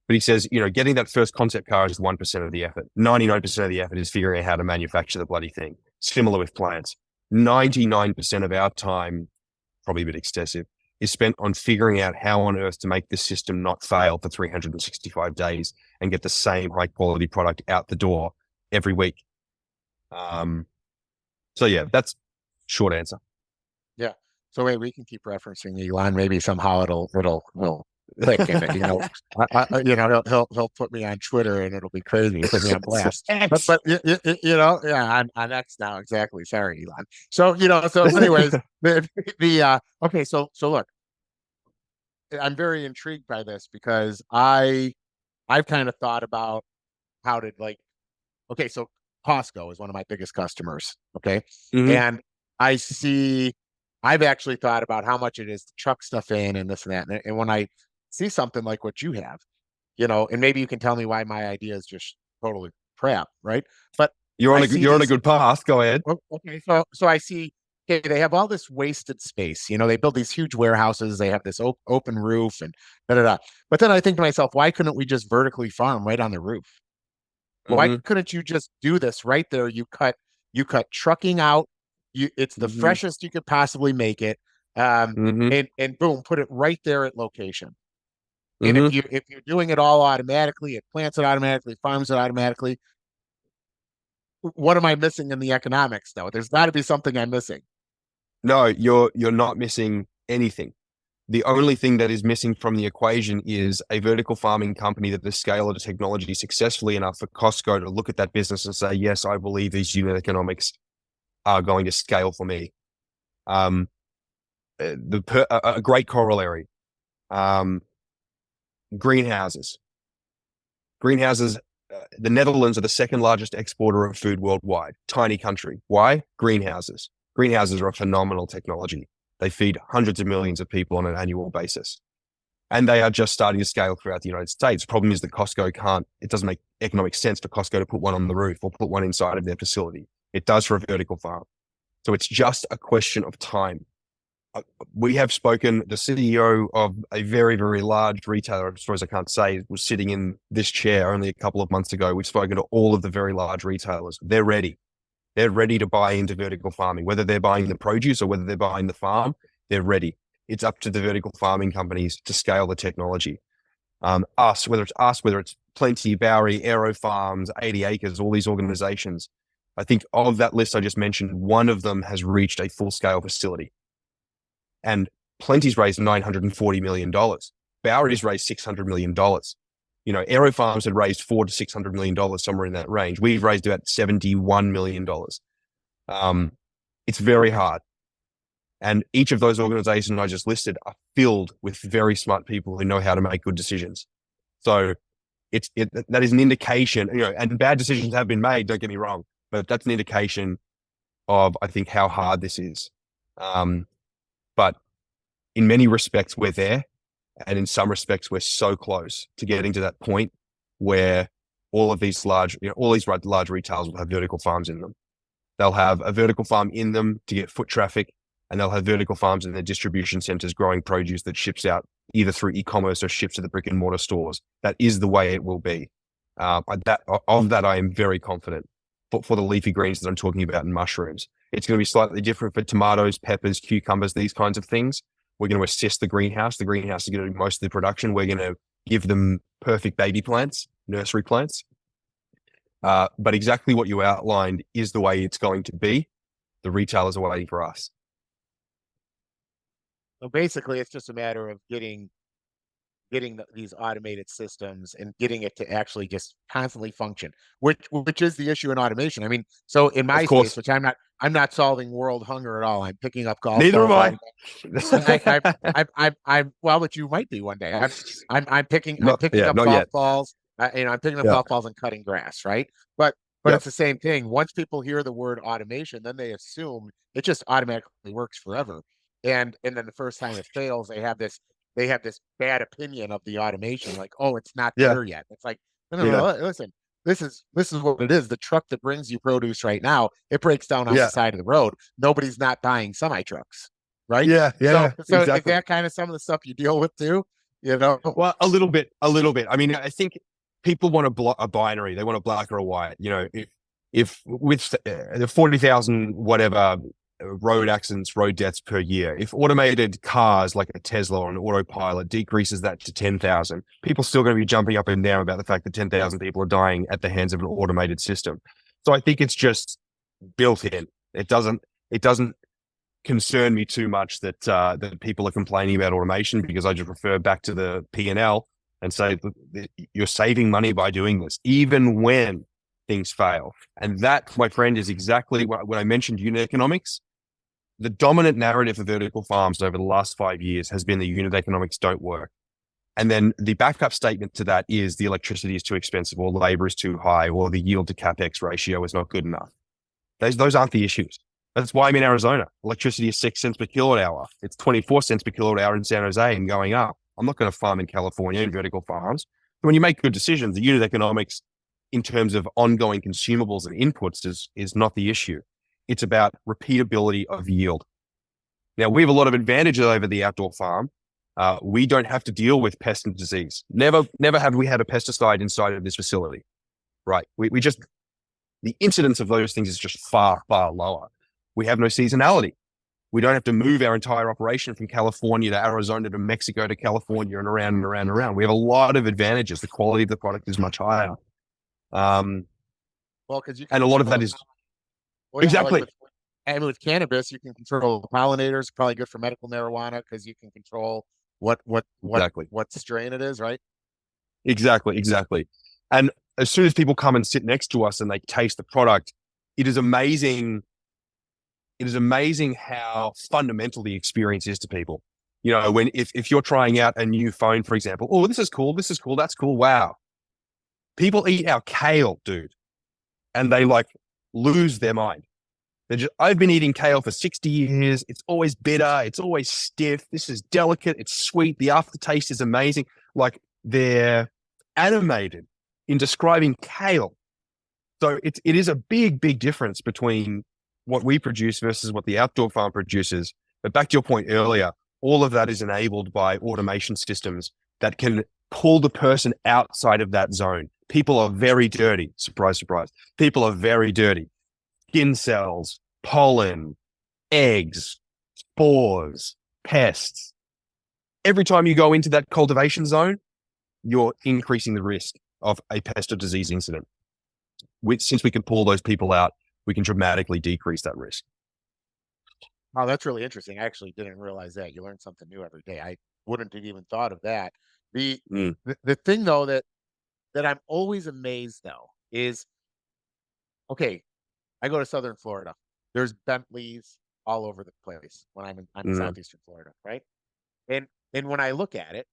but he says, getting that first concept car is 1% of the effort. 99% of the effort is figuring out how to manufacture the bloody thing. Similar with plants. 99% of our time, probably a bit excessive, is spent on figuring out how on earth to make this system not fail for 365 days and get the same high quality product out the door every week. So yeah, that's short answer. Yeah. So wait, we can keep referencing Elon. Maybe somehow it'll click, and he'll put me on Twitter, and it'll be crazy. He'll put me on blast. But yeah, on X now, exactly. Sorry, Elon. So so anyways, okay. So look, I'm very intrigued by this because I've kind of thought about how to okay, so Costco is one of my biggest customers. Okay. Mm-hmm. And I see, I've actually thought about how much it is to truck stuff in and this and that. And when I see something like what you have, and maybe you can tell me why my idea is just totally crap, right? But You're I on a see you're on a these, good path. Go ahead. okay, so I see, okay, they have all this wasted space. They build these huge warehouses, they have this open roof and da da da. But then I think to myself, why couldn't we just vertically farm right on the roof? Why Mm-hmm. couldn't you just do this right there? You cut trucking out. It's the Mm-hmm. freshest you could possibly make it. Mm-hmm. And boom, put it right there at location. And if Mm-hmm. you're doing it all automatically, it plants it automatically, farms it automatically. What am I missing in the economics though? There's got to be something I'm missing. No, you're not missing anything. The only thing that is missing from the equation is a vertical farming company that has scaled the technology successfully enough for Costco to look at that business and say, yes, I believe these unit economics are going to scale for me. Um, a great corollary, um, greenhouses. Greenhouses, the Netherlands are the second largest exporter of food worldwide. Tiny country. Why? Greenhouses. Greenhouses are a phenomenal technology. They feed hundreds of millions of people on an annual basis. And they are just starting to scale throughout the United States. Problem is that Costco can't, it doesn't make economic sense for Costco to put one on the roof or put one inside of their facility. It does for a vertical farm. So it's just a question of time. We have spoken, the CEO of a very, very large retailer, I suppose I can't say, was sitting in this chair only a couple of months ago. We've spoken to all of the very large retailers. They're ready. They're ready to buy into vertical farming, whether they're buying the produce or whether they're buying the farm, they're ready. It's up to the vertical farming companies to scale the technology. Whether it's Plenty, Bowery, Aero Farms, 80 Acres, all these organizations. I think of that list I just mentioned, one of them has reached a full scale facility. And Plenty's raised $940 million. Bowery's raised $600 million. Aero Farms had raised $400 to $600 million, somewhere in that range. We've raised about $71 million. It's very hard. And each of those organizations I just listed are filled with very smart people who know how to make good decisions. So that is an indication, and bad decisions have been made, don't get me wrong, but that's an indication of, I think, how hard this is. But in many respects, we're there. And in some respects, we're so close to getting to that point where all these large retailers will have vertical farms in them. They'll have a vertical farm in them to get foot traffic, and they'll have vertical farms in their distribution centers growing produce that ships out either through e-commerce or ships to the brick and mortar stores. That is the way it will be. Of that, I am very confident. For the leafy greens that I'm talking about and mushrooms, it's going to be slightly different for tomatoes, peppers, cucumbers, these kinds of things. We're going to assist the greenhouse. The greenhouse is going to do most of the production. We're going to give them perfect baby plants, nursery plants. But exactly what you outlined is the way it's going to be. The retailers are waiting for us. So basically, it's just a matter of getting these automated systems and getting it to actually just constantly function, which is the issue in automation. I mean, so in Of my space, course, which I'm not solving world hunger at all. I'm picking up golf neither am balls right I. now. I'm well, but you might be one day. I'm picking up Not golf yet. balls. I'm picking up Yeah, golf balls and cutting grass, right? But yeah, it's the same thing. Once people hear the word automation, then they assume it just automatically works forever. And then the first time it fails, they have this bad opinion of the automation, like, oh, it's not yeah, there yet. It's like, no, no, yeah. no, listen. this is what it is. The truck that brings you produce right now, it breaks down on the Yeah. side of the road. Nobody's not buying semi trucks, right? Yeah. So Yeah. so is Exactly. that kind of some of the stuff you deal with too? You know? Well, a little bit, a little bit. I mean, I think people want a binary. They want a black or a white. You know, if with the 40,000 whatever road accidents, road deaths per year, if automated cars like a Tesla or an autopilot decreases that to 10,000, people still going to be jumping up and down about the fact that 10,000 people are dying at the hands of an automated system. So I think it's just built in. It doesn't concern me too much that people are complaining about automation, because I just refer back to the P&L and say that you're saving money by doing this, even when things fail. And that, my friend, is exactly what, when I mentioned unit economics, the dominant narrative of vertical farms over the last 5 years has been the unit economics don't work. And then the backup statement to that is the electricity is too expensive, or labor is too high, or the yield to capex ratio is not good enough. Those aren't the issues. That's why I'm in Arizona. Electricity is 6 cents per kilowatt hour. It's 24 cents per kilowatt hour in San Jose and going up. I'm not going to farm in California in vertical farms. When you make good decisions, the unit economics in terms of ongoing consumables and inputs is not the issue. It's about repeatability of yield. Now, we have a lot of advantages over the outdoor farm. We don't have to deal with pest and disease. Never have we had a pesticide inside of this facility, right? We just, the incidence of those things is just far, far lower. We have no seasonality. We don't have to move our entire operation from California to Arizona to Mexico to California and around and around and around. We have a lot of advantages. The quality of the product is much higher. Well, because you can And a lot of control that it. is Well, yeah, like exactly, with cannabis, you can control the pollinators. Probably good for medical marijuana because you can control exactly, what strain it is, right? exactly. And as soon as people come and sit next to us and they taste the product, it is amazing. It is amazing how fundamental the experience is to people. You know, when if you're trying out a new phone, for example, oh, this is cool, that's cool, wow. People eat our kale, dude, and they like lose their mind. I've been eating kale for 60 years. It's always bitter. It's always stiff. This is delicate. It's sweet. The aftertaste is amazing. Like, they're animated in describing kale. So it is a big, big difference between what we produce versus what the outdoor farm produces. But back to your point earlier, all of that is enabled by automation systems that can pull the person outside of that zone. People are very dirty. Surprise, surprise. People are very dirty. Skin cells, pollen, eggs, spores, pests. Every time you go into that cultivation zone, you're increasing the risk of a pest or disease incident. Since we can pull those people out, we can dramatically decrease that risk. Oh, that's really interesting. I actually didn't realize that. You learn something new every day. I wouldn't have even thought of that. The Mm. the thing though that I'm always amazed though is okay, I go to Southern Florida. There's Bentleys all over the place when I'm in Mm. Southeastern Florida, right? And when I look at it,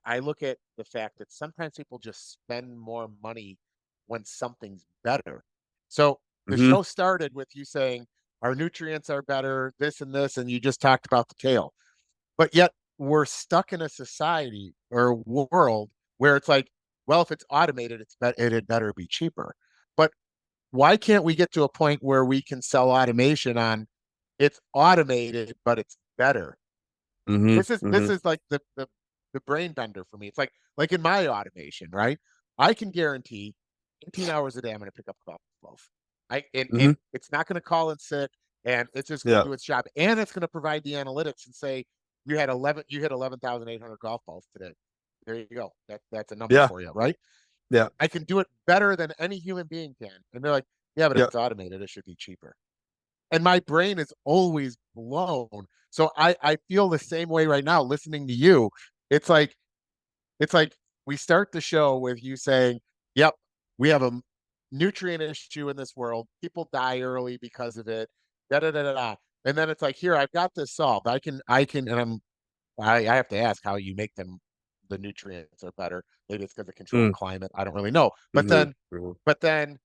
I look at the fact that sometimes people just spend more money when something's better. So the Mm-hmm. show started with you saying our nutrients are better, this and this, and you just talked about the kale. But yet we're stuck in a society or a world where it's like, well, if it's automated, it had better be cheaper. But why can't we get to a point where we can sell automation on it's automated, but it's better? Mm-hmm. This Mm-hmm. is like the brain bender for me. It's like in my automation, right? I can guarantee 18 hours a day I'm going to pick up a golf loaf. Mm-hmm. And it's not going to call in sick, and it's just going to Yeah. do its job, and it's going to provide the analytics and say you hit 11,800 golf balls today. There you go. That's a number Yeah. for you, right? Yeah. I can do it better than any human being can. And they're like, yeah, but if Yeah. it's automated, it should be cheaper. And my brain is always blown. So I feel the same way right now listening to you. It's like it's like we start the show with you saying, "Yep, we have a nutrient issue in this world. People die early because of it." Da da da da da. And then it's like, "Here, I've got this solved. and I have to ask how you make them the nutrients are better. Maybe it's because of controlling Mm. climate. I don't really know. Mm-hmm. Mm-hmm. But then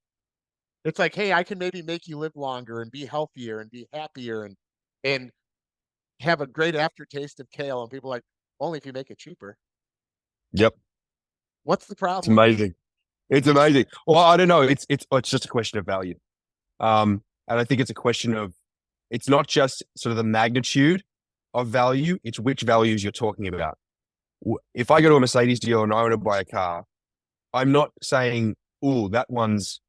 it's like, hey, I can maybe make you live longer and be healthier and be happier and have a great aftertaste of kale. And people are like, only if you make it cheaper. Yep. What's the It's problem? amazing. It's amazing. Well, I don't know. It's just a question of value. And I think it's a question of it's not just sort of the magnitude of value, it's which values you're talking about. If I go to a Mercedes dealer and I want to buy a car, I'm not saying, oh, that one's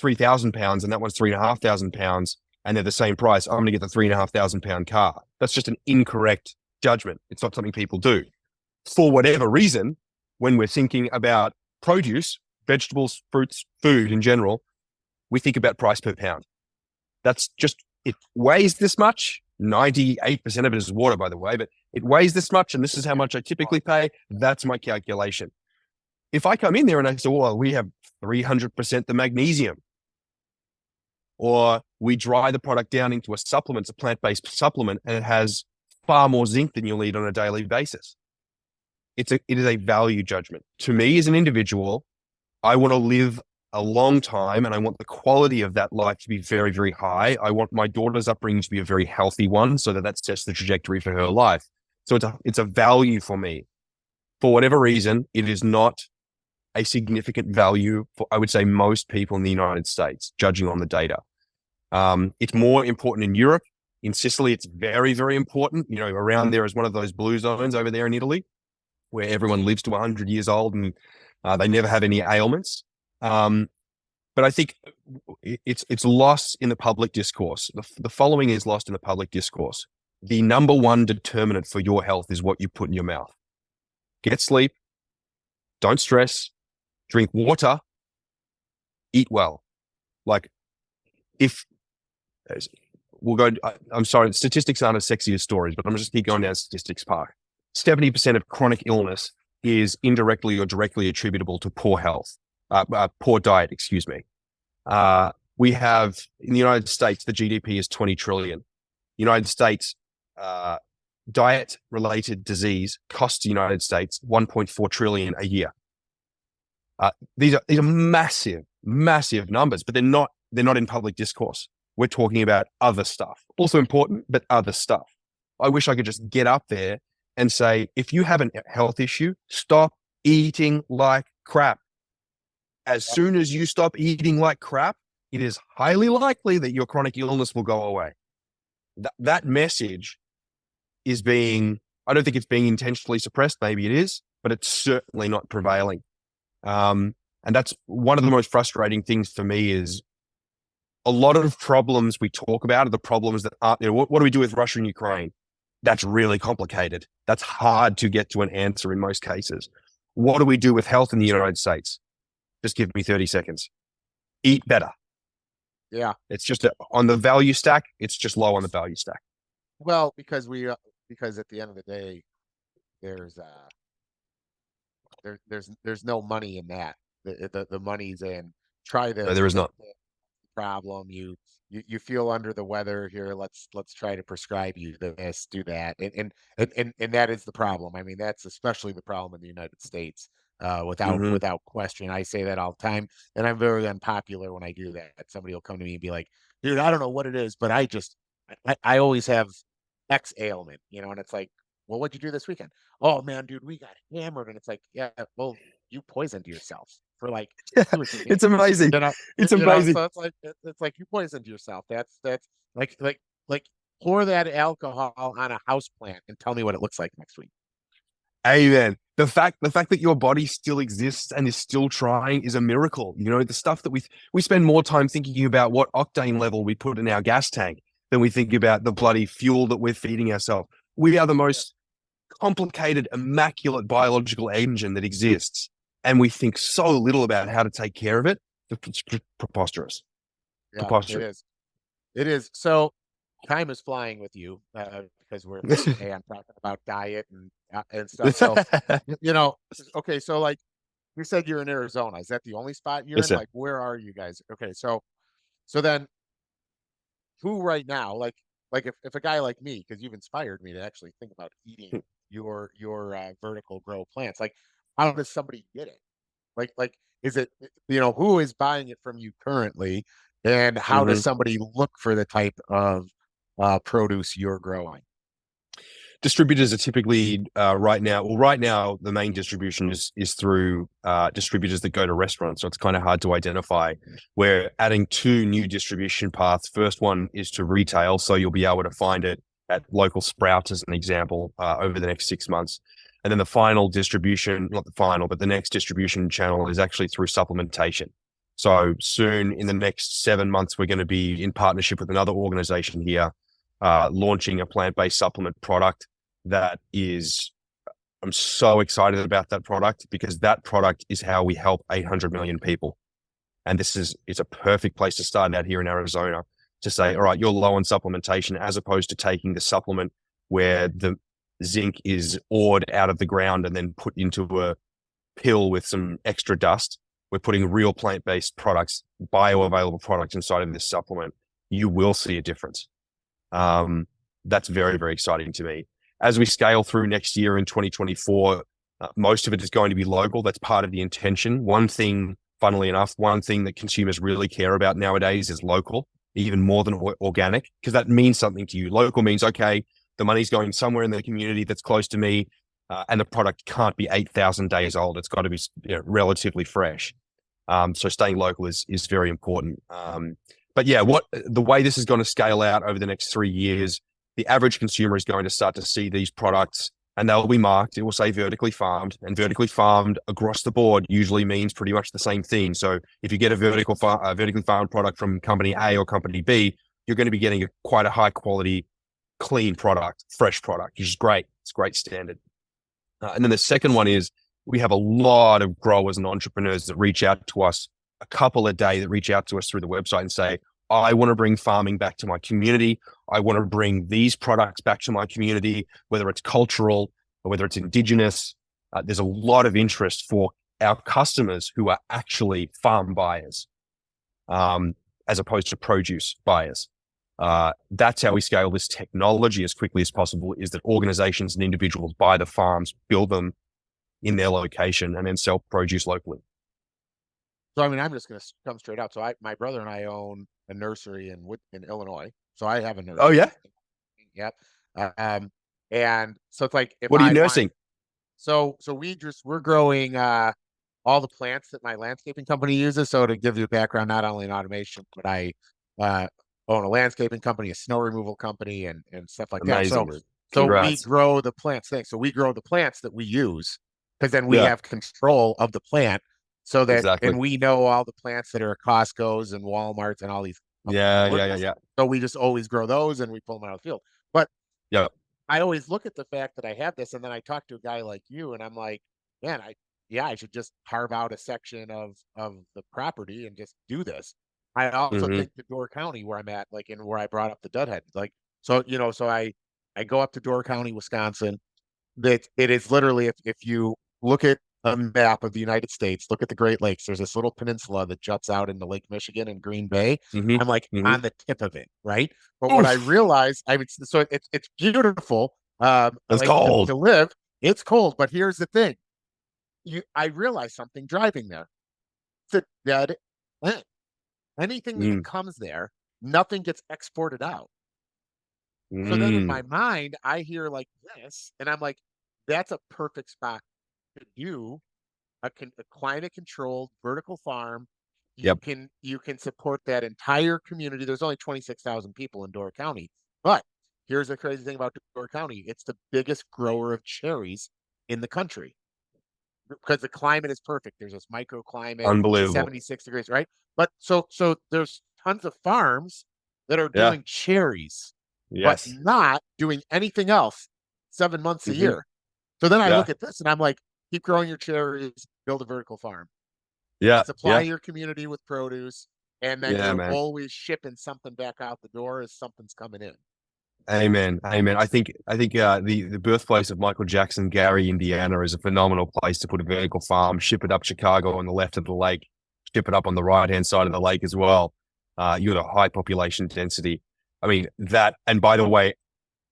£3,000 and that one's £3,500 and they're the same price. I'm going to get the £3,500 car. That's just an incorrect judgment. It's not something people do. For whatever reason, when we're thinking about produce, vegetables, fruits, food in general, we think about price per pound. That's just, it weighs this much. 98% of it is water, by the way, but it weighs this much, and this is how much I typically pay. That's my calculation. If I come in there and I say, well, we have 300% the magnesium, or we dry the product down into a supplement, it's a plant-based supplement, and it has far more zinc than you'll need on a daily basis. It is a value judgment. To me, as an individual, I want to live a long time and I want the quality of that life to be very, very high. I want my daughter's upbringing to be a very healthy one so that that sets the trajectory for her life. So it's a value for me. For whatever reason, it is not a significant value for, I would say, most people in the United States, judging on the data. It's more important in Europe. In Sicily, it's very, very important. You know, around there is one of those blue zones over there in Italy, where everyone lives to 100 years old and they never have any ailments. But I think it's lost in the public discourse. The following is lost in the public discourse. The number one determinant for your health is what you put in your mouth. Get sleep, don't stress, drink water, eat well. Like if we'll go, I'm sorry, statistics aren't as sexy as stories, but I'm just keep going down statistics path. 70% of chronic illness is indirectly or directly attributable to poor health, poor diet, excuse me. We have, in the United States, the GDP is 20 trillion. United States, diet-related disease costs the United States 1.4 trillion a year. These are massive, massive numbers, but they're not in public discourse. We're talking about other stuff, also important, but other stuff. I wish I could just get up there and say, if you have a health issue, stop eating like crap. As soon as you stop eating like crap, it is highly likely that your chronic illness will go away. That message is I don't think it's being intentionally suppressed. Maybe it is, but it's certainly not prevailing. And that's one of the most frustrating things for me is a lot of problems we talk about are the problems that aren't, what do we do with Russia and Ukraine? That's really complicated. That's hard to get to an answer in most cases. What do we do with health in the United States? Just give me 30 seconds. Eat better. Yeah. It's just on the value stack, it's just low on the value stack. Well, because at the end of the day, there's there's no money in that. The money's in try this. No, there is not. Problem. You feel under the weather here. Let's try to prescribe you this, do that, and that is the problem. I mean, that's especially the problem in the United States. Without question, I say that all the time, and I'm very unpopular when I do that. Somebody will come to me and be like, "Dude, I don't know what it is, but I always have X ailment, you know." And it's like, "Well, what'd you do this weekend?" "Oh man, dude, we got hammered." And it's like, "Yeah, well, you poisoned yourself for like 2 or 3 days." It's amazing. You know, It's you know, amazing. so it's like you poisoned yourself. That's like pour that alcohol on a house plant and tell me what it looks like next week. Amen. The fact that your body still exists and is still trying is a miracle. You know, the stuff that we spend more time thinking about what octane level we put in our gas tank than we think about the bloody fuel that we're feeding ourselves. We are the most complicated, immaculate biological engine that exists. And we think so little about how to take care of it. It's preposterous. Yeah, Preposterous. it is. It is. So time is flying with you because hey, I'm talking about diet and stuff. So you know, okay. So like you said, you're in Arizona. Is that the only spot you're Yes, in? sir. Like, where are you guys? Okay, so then who right now, like if a guy like me, because you've inspired me to actually think about eating your vertical grow plants. Like, how does somebody get it? Like is it who is buying it from you currently, and how Mhm. does somebody look for the type of produce you're growing? distributors are typically right now. Well, right now the main distribution is through distributors that go to restaurants, so it's kind of hard to identify. We're adding two new distribution paths. First one is to retail, so you'll be able to find it at local Sprouts as an example over the next 6 months. And then the final distribution, not the final, but the next distribution channel is actually through supplementation. So soon, in the next 7 months, we're going to be in partnership with another organization here, launching a plant-based supplement product that is, I'm so excited about that product because that product is how we help 800 million people. And it's a perfect place to start out here in Arizona to say, all right, you're low on supplementation, as opposed to taking the supplement where the zinc is ored out of the ground and then put into a pill with some extra dust. We're putting real plant-based products, bioavailable products inside of this supplement. You will see a difference. That's very, very exciting to me. As we scale through next year in 2024, most of it is going to be local. That's part of the intention. Funnily enough, one thing that consumers really care about nowadays is local, even more than organic, because that means something to you. Local means, okay, the money's going somewhere in the community that's close to me, and the product can't be 8,000 days old. It's got to be relatively fresh. So staying local is very important. But yeah, the way this is going to scale out over the next 3 years, the average consumer is going to start to see these products and they'll be marked. It will say vertically farmed, and vertically farmed across the board usually means pretty much the same thing. So if you get a vertically farmed product from company A or company B, you're going to be getting quite a high quality, clean product, fresh product, which is great. It's a great standard. And then the second one is we have a lot of growers and entrepreneurs that reach out to us, a couple a day that reach out to us through the website and say, I want to bring farming back to my community. I want to bring these products back to my community, whether it's cultural or whether it's indigenous. There's a lot of interest for our customers who are actually farm buyers, as opposed to produce buyers. That's how we scale this technology as quickly as possible, is that organizations and individuals buy the farms, build them in their location, and then sell produce locally. So, I mean, I'm just going to come straight out. So my brother and I own a nursery in Illinois. So I have a nursery. Oh, yeah? Yep. And so it's like, What are you nursing? So we're growing all the plants that my landscaping company uses. So to give you a background, not only in automation, but I own a landscaping company, a snow removal company, and stuff like Amazing. that. So we grow the plants thing. So we grow the plants that we use, because then we have control of the plant. So that, and we know all the plants that are at Costco's and Walmart's and all these. Yeah. So we just always grow those and we pull them out of the field. But I always look at the fact that I have this, and then I talk to a guy like you, and I'm like, man, I should just carve out a section of the property and just do this. I also think to Door County, where I'm at, like, in where I brought up the Dudhead, like, so I go up to Door County, Wisconsin. That it is literally, if you look at a map of the United States, look at the Great Lakes. There's this little peninsula that juts out into Lake Michigan and Green Bay. I'm like on the tip of it, right? But what I realized, so it's beautiful. It's cold to live. It's cold, but here's the thing: I realized something driving there. It's a dead end. Anything that comes there, nothing gets exported out. So then in my mind, I hear like this, and I'm like, that's a perfect spot to do a climate controlled vertical farm. You can support that entire community. There's only 26,000 people in Door County, but here's the crazy thing about Door County: it's the biggest grower of cherries in the country, because the climate is perfect. There's this microclimate, unbelievable, 76 degrees, right? But so there's tons of farms that are doing cherries, but not doing anything else 7 months a year. So then I look at this and I'm like, keep growing your cherries, build a vertical farm. Supply your community with produce, and then you're always shipping something back out the door as something's coming in. Amen. I think the birthplace of Michael Jackson, Gary, Indiana, is a phenomenal place to put a vertical farm, ship it up Chicago on the left of the lake, ship it up on the right-hand side of the lake as well. You got a high population density. I mean, and by the way,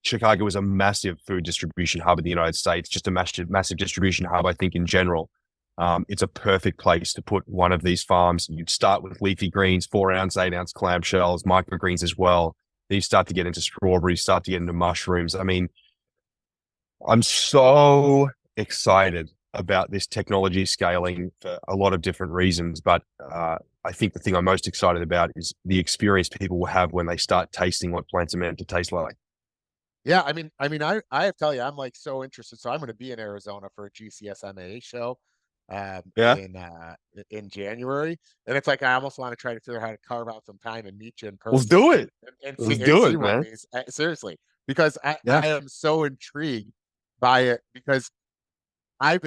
Chicago is a massive food distribution hub in the United States, just a massive distribution hub, I think, in general. It's a perfect place to put one of these farms. You'd start with leafy greens, 4-ounce, 8-ounce clamshells, microgreens as well. Then you start to get into strawberries, start to get into mushrooms. I mean, I'm so excited about this technology scaling for a lot of different reasons, but I think the thing I'm most excited about is the experience people will have when they start tasting what plants are meant to taste like. Yeah, I have to tell you, I'm like so interested. So I'm going to be in Arizona for a GCSMA show, Yeah, in January, and it's like I almost want to try to figure out how to carve out some time and meet you in let's person do it. see Let's do see it, one of man. these seriously, because Yeah. I am so intrigued by it because I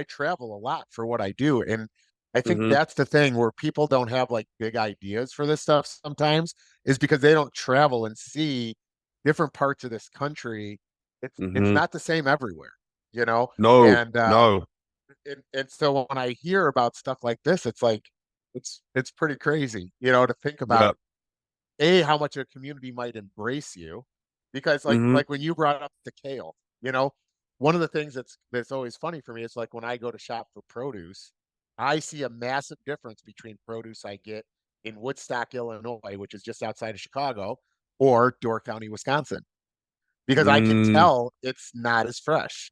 travel a lot for what I do, and I think Hmm. that's the thing where people don't have like big ideas for this stuff sometimes is because they don't travel and see different parts of this country. It's Hmm. not the same everywhere, you know? No, And no. and so when I hear about stuff like this, it's like it's pretty crazy, you know, to think Yeah. about a how much a community might embrace you, because Hmm. like when you brought up the kale, you know, one of the things that's always funny for me is like when I go to shop for produce, I see a massive difference between produce I get in Woodstock, Illinois, which is just outside of Chicago, or Door County, Wisconsin, because I can Mm. tell it's not as fresh.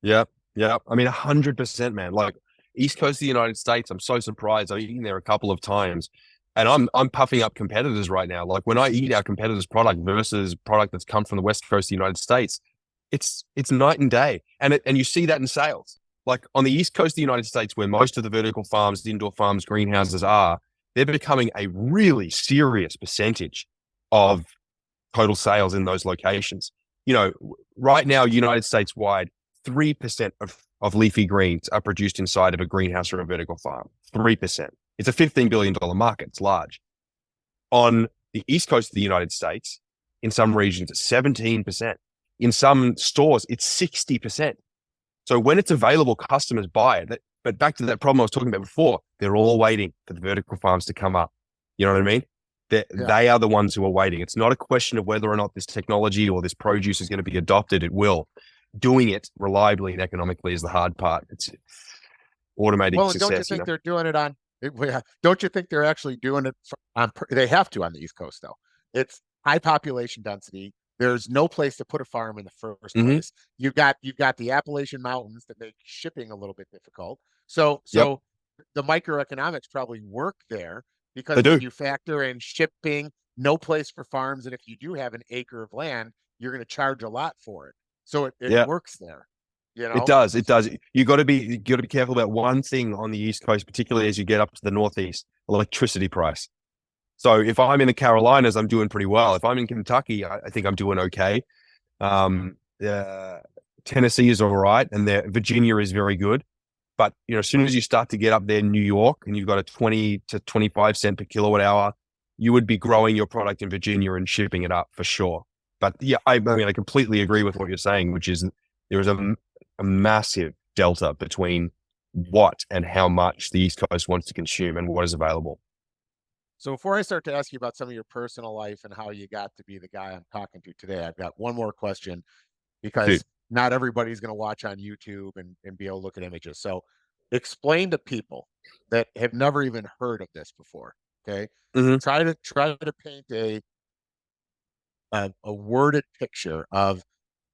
Yeah, yeah. I mean, 100%, man. Like East Coast of the United States, I'm so surprised. I've eaten there a couple of times, and I'm puffing up competitors right now. Like when I eat our competitors' product versus product that's come from the West Coast of the United States, it's night and day, and you see that in sales. Like on the East Coast of the United States, where most of the vertical farms, the indoor farms, greenhouses are, they're becoming a really serious percentage of total sales in those locations. You know, right now, United States wide, 3% of leafy greens are produced inside of a greenhouse or a vertical farm. 3%. It's a $15 billion market. It's large. On the East Coast of the United States, in some regions, it's 17%. In some stores, it's 60%. So when it's available, customers buy it. But back to that problem I was talking about before, they're all waiting for the vertical farms to come up. You know what I mean? Yeah. They are the ones who are waiting. It's not a question of whether or not this technology or this produce is going to be adopted. It will. Doing it reliably and economically is the hard part. It's automating Well, and don't you success, you think know? they're doing it on? Don't you think they're actually doing it on? They have to on the East Coast, though. It's high population density. There's no place to put a farm in the first Mm-hmm. place. You've got the Appalachian Mountains that make shipping a little bit difficult. Yep, So the microeconomics probably work there they because when do. you factor in shipping, no place for farms, and if you do have an acre of land, you're going to charge a lot for it. So it Yeah, works there, you it know. does. It does. You got to be careful about one thing on the East Coast, particularly as you get up to the Northeast: electricity price. So if I'm in the Carolinas, I'm doing pretty well. If I'm in Kentucky, I think I'm doing okay. Um, uh, Tennessee is all right, and Virginia is very good. But you know, as soon as you start to get up there, in New York, and you've got a 20 to 25 cent per kilowatt hour, you would be growing your product in Virginia and shipping it up for sure. But yeah, I mean, I completely agree with what you're saying, which is there is a massive delta between what and how much the East Coast wants to consume and what is available. So before I start to ask you about some of your personal life and how you got to be the guy I'm talking to today, I've got one more question Dude. because not everybody's going to watch on YouTube and be able to look at images. So explain to people that have never even heard of this before. Okay. Hmm. Try to paint a worded picture of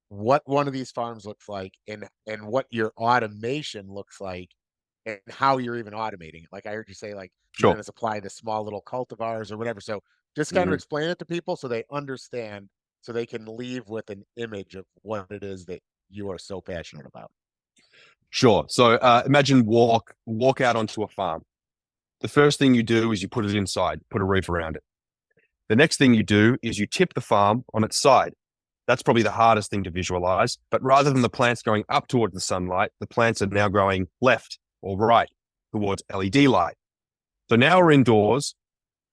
what one of these farms looks like and what your automation looks like and how you're even automating it. Like I heard you say, like you're Sure. going to supply the small little cultivars or whatever. So just kind of Hmm. explain it to people so they understand, so they can leave with an image of what it is that you are so passionate about. Sure. So imagine walk out onto a farm. The first thing you do is you put it inside, put a roof around it. The next thing you do is you tip the farm on its side. That's probably the hardest thing to visualize. But rather than the plants going up towards the sunlight, the plants are now growing left or right towards LED light. So now we're indoors.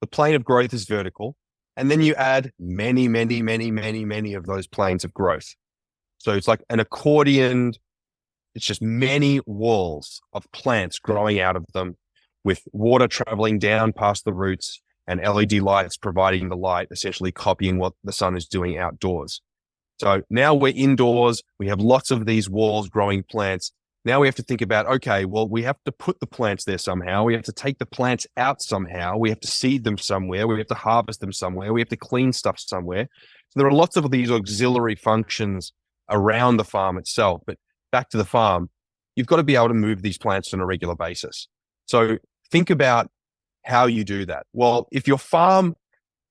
The plane of growth is vertical. And then you add many, many, many, many, many of those planes of growth. So it's like an accordion. It's just many walls of plants growing out of them with water traveling down past the roots and LED lights providing the light, essentially copying what the sun is doing outdoors. So now we're indoors. We have lots of these walls growing plants. Now we have to think about, okay, well, we have to put the plants there somehow. We have to take the plants out somehow. We have to seed them somewhere. We have to harvest them somewhere. We have to clean stuff somewhere. So there are lots of these auxiliary functions around the farm itself. But back to the farm, you've got to be able to move these plants on a regular basis. So think about how you do that. Well, if your farm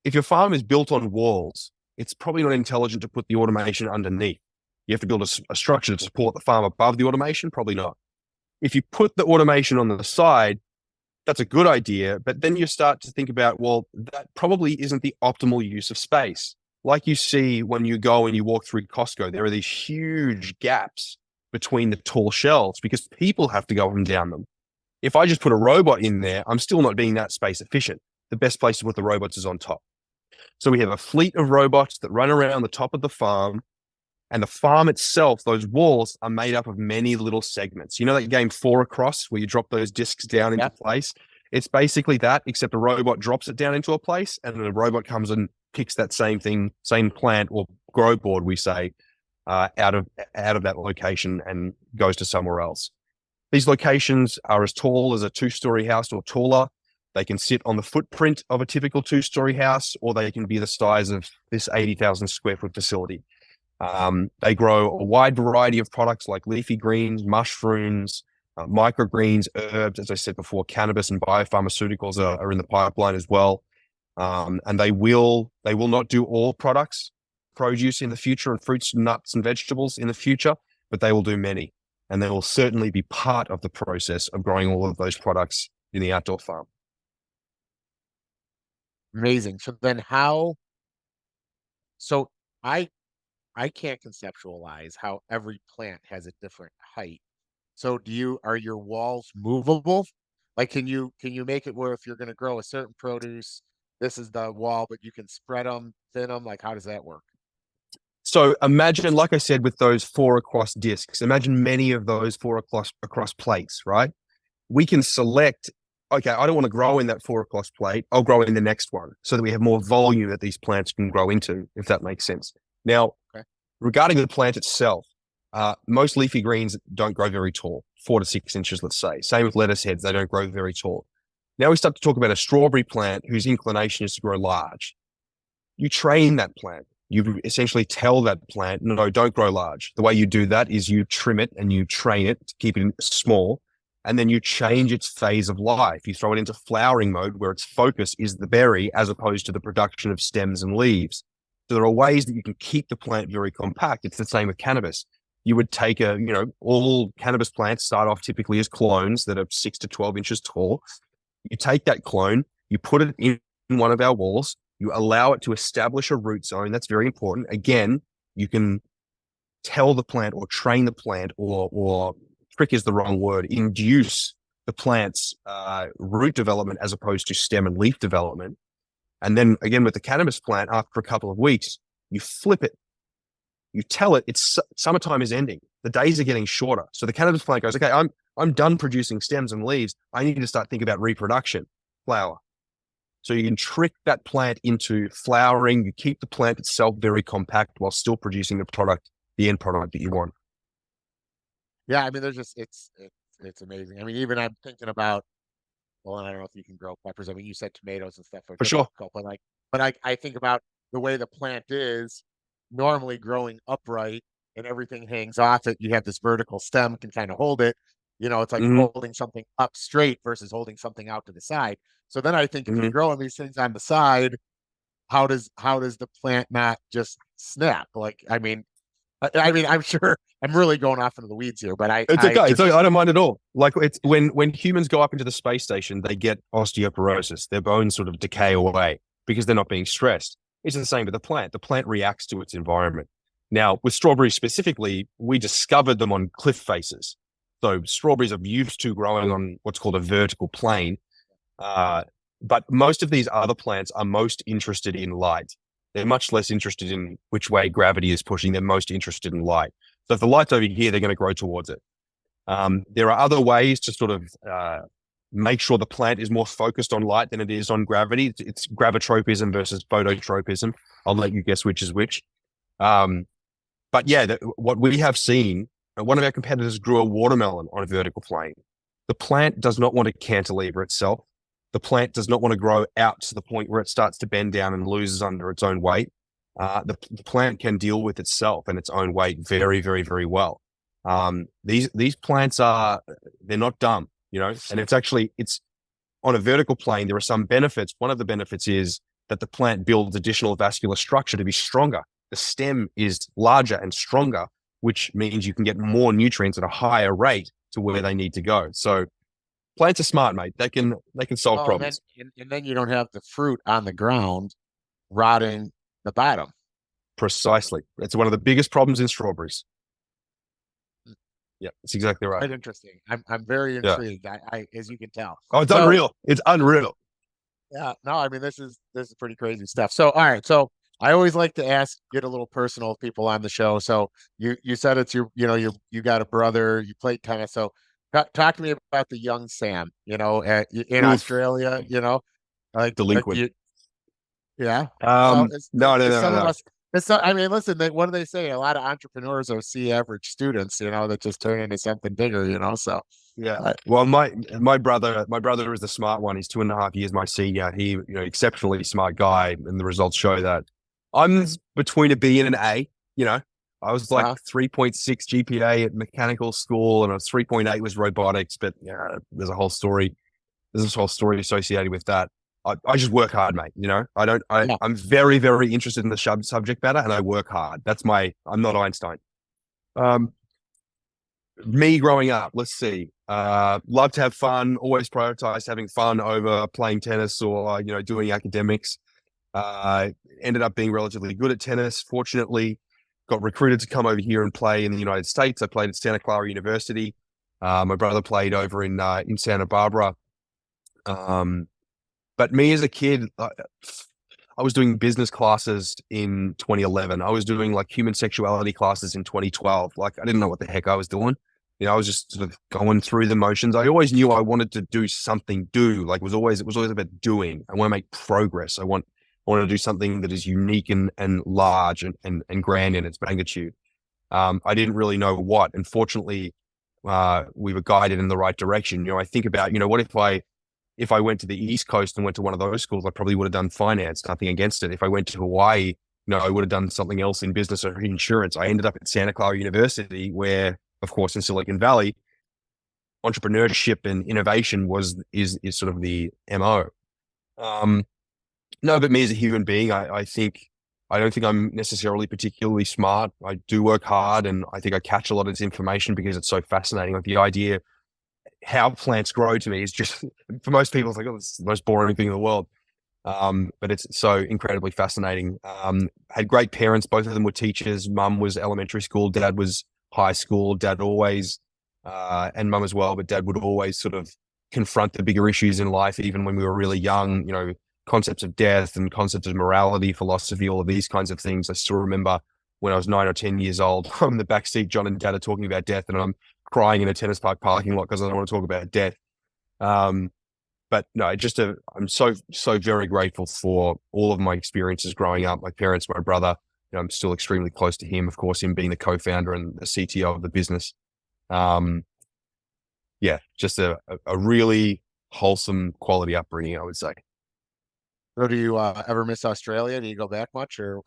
is built on walls, it's probably not intelligent to put the automation underneath. You have to build a structure to support the farm above the automation, probably not. If you put the automation on the side, that's a good idea, but then you start to think about, well, that probably isn't the optimal use of space. Like you see when you go and you walk through Costco, there are these huge gaps between the tall shelves because people have to go up and down them. If I just put a robot in there, I'm still not being that space efficient. The best place to put the robots is on top. So we have a fleet of robots that run around the top of the farm, and the farm itself, those walls are made up of many little segments. You know that game Four Across where you drop those discs down into place? It's basically that, except a robot drops it down into a place, and then a robot comes and picks that same thing, same plant or grow board, we say, out of that location and goes to somewhere else. These locations are as tall as a 2-story house or taller. They can sit on the footprint of a typical 2-story house, or they can be the size of this 80,000 square foot facility. They grow a wide variety of products like leafy greens, mushrooms, microgreens, herbs. As I said before, cannabis and biopharmaceuticals are in the pipeline as well. And they will not do all products, produce in the future, and fruits, nuts, and vegetables in the future, but they will do many. And they will certainly be part of the process of growing all of those products in the outdoor farm. Amazing. So I can't conceptualize how every plant has a different height. So are your walls movable? Like, can you make it where if you're going to grow a certain produce, this is the wall, but you can spread them, thin them? Like, how does that work? So imagine, like I said, with those 4 across discs, imagine many of those 4 across plates, right? We can select, okay, I don't want to grow in that 4 across plate. I'll grow in the next one so that we have more volume that these plants can grow into, if that makes sense. Now, Okay. regarding the plant itself, most leafy greens don't grow very tall, 4 to 6 inches, let's say. Same with lettuce heads, they don't grow very tall. Now we start to talk about a strawberry plant whose inclination is to grow large. You train that plant. You essentially tell that plant, no, don't grow large. The way you do that is you trim it and you train it to keep it small, and then you change its phase of life. You throw it into flowering mode where its focus is the berry as opposed to the production of stems and leaves. So there are ways that you can keep the plant very compact. It's the same with cannabis. You would take all cannabis plants start off typically as clones that are 6 to 12 inches tall. You take that clone, you put it in one of our walls, you allow it to establish a root zone. That's very important. Again, you can tell the plant or train the plant or trick is the wrong word, induce the plant's root development as opposed to stem and leaf development. And then again, with the cannabis plant, after a couple of weeks, you flip it. You tell it it's summertime is ending. The days are getting shorter. So the cannabis plant goes, okay, I'm done producing stems and leaves. I need to start thinking about reproduction, flower. So you can trick that plant into flowering. You keep the plant itself very compact while still producing the end product that you want. Yeah, I mean, it's amazing. I mean, even I'm thinking about, well, and I don't know if you can grow peppers. I mean, you said tomatoes and stuff are For sure. difficult, but I think about the way the plant is normally growing upright and everything hangs off it. You have this vertical stem can kind of hold it. It's like Mm-hmm. holding something up straight versus holding something out to the side. So then I think if you're Mm-hmm. growing these things on the side, how does the plant not just snap? Like, I mean, I'm sure I'm really going off into the weeds here, but It's I okay. It's just okay. I don't mind at all. Like it's when humans go up into the space station, they get osteoporosis. Their bones sort of decay away because they're not being stressed. It's the same with the plant. The plant reacts to its environment. Now, with strawberries specifically, we discovered them on cliff faces. So strawberries are used to growing on what's called a vertical plane. But most of these other plants are most interested in light. They're much less interested in which way gravity is pushing. They're most interested in light. So if the light's over here, they're going to grow towards it. There are other ways to sort of make sure the plant is more focused on light than it is on gravity. It's gravitropism versus phototropism. I'll let you guess which is which. But yeah, what we have seen, one of our competitors grew a watermelon on a vertical plane. The plant does not want to cantilever itself. The plant does not want to grow out to the point where it starts to bend down and loses under its own weight. the plant can deal with itself and its own weight very, very, very well. These plants they're not dumb, and it's on a vertical plane. There are some benefits. One of the benefits is that the plant builds additional vascular structure to be stronger. The stem is larger and stronger, which means you can get more nutrients at a higher rate to where they need to go. So plants are smart, mate. They can solve Oh, and then problems. and then you don't have the fruit on the ground rotting the bottom. Precisely. It's one of the biggest problems in strawberries. Yeah, that's exactly right. Quite interesting. I'm very Yeah. intrigued. As you can tell. Oh, it's So unreal. It's unreal. yeah, no, I mean this is pretty crazy stuff. So all right, so I always like to get a little personal with people on the show. So you said it's you got a brother, you played tennis. So talk to me about the young Sam, in Oof. Australia, like Delinquent. you yeah. Well, No, no, it's no, no, some of no. us. I mean, listen. What do they say? A lot of entrepreneurs are C average students, that just turn into something bigger. So, Yeah. uh, Well, my brother is the smart one. He's 2.5 years my senior. He, exceptionally smart guy, and the results show that. I'm between a B and an A. You know, I was like uh, 3.6 GPA at mechanical school, and a 3.8 was robotics. But yeah, there's a whole story. There's this whole story associated with that. I just work hard, mate. I don't. yeah. I'm very, very interested in the subject matter, and I work hard. I'm not Einstein. Um, Me growing up, let's see. Love to have fun, always prioritize having fun over playing tennis or, doing academics. Uh, Ended up being relatively good at tennis. Fortunately, got recruited to come over here and play in the United States. I played at Santa Clara University. My brother played over in Santa Barbara. Um, but me as a kid, I was doing business classes in 2011. I was doing like human sexuality classes in 2012. Like I didn't know what the heck I was doing. I was just sort of going through the motions. I always knew I wanted to do something, like it was always about doing. I want to make progress. I want to do something that is unique and large and grand in its magnitude. I didn't really know what. And fortunately, we were guided in the right direction. I think about, what if I went to the East Coast and went to one of those schools, I probably would have done finance, nothing against it. If I went to Hawaii, I would have done something else in business or insurance. I ended up at Santa Clara University, where, of course, in Silicon Valley, entrepreneurship and innovation is sort of the MO. Um, no, but me as a human being, I don't think I'm necessarily particularly smart. I do work hard, and I think I catch a lot of this information because it's so fascinating. Like the idea how plants grow to me is just for most people, it's like, oh, it's the most boring thing in the world. But it's so incredibly fascinating. Had great parents. Both of them were teachers. Mum was elementary school. Dad was high school. Dad always, and mum as well, but dad would always sort of confront the bigger issues in life, even when we were really young, concepts of death and concepts of morality, philosophy, all of these kinds of things. I still remember when I was 9 or 10 years old, I'm in the back seat, John and Dad are talking about death, and I'm crying in a tennis park parking lot because I don't want to talk about death. But no, I'm so very grateful for all of my experiences growing up. My parents, my brother, I'm still extremely close to him, of course, him being the co-founder and the CTO of the business. Um, yeah, just a really wholesome quality upbringing, I would say. So do you ever miss Australia? Do you go back much or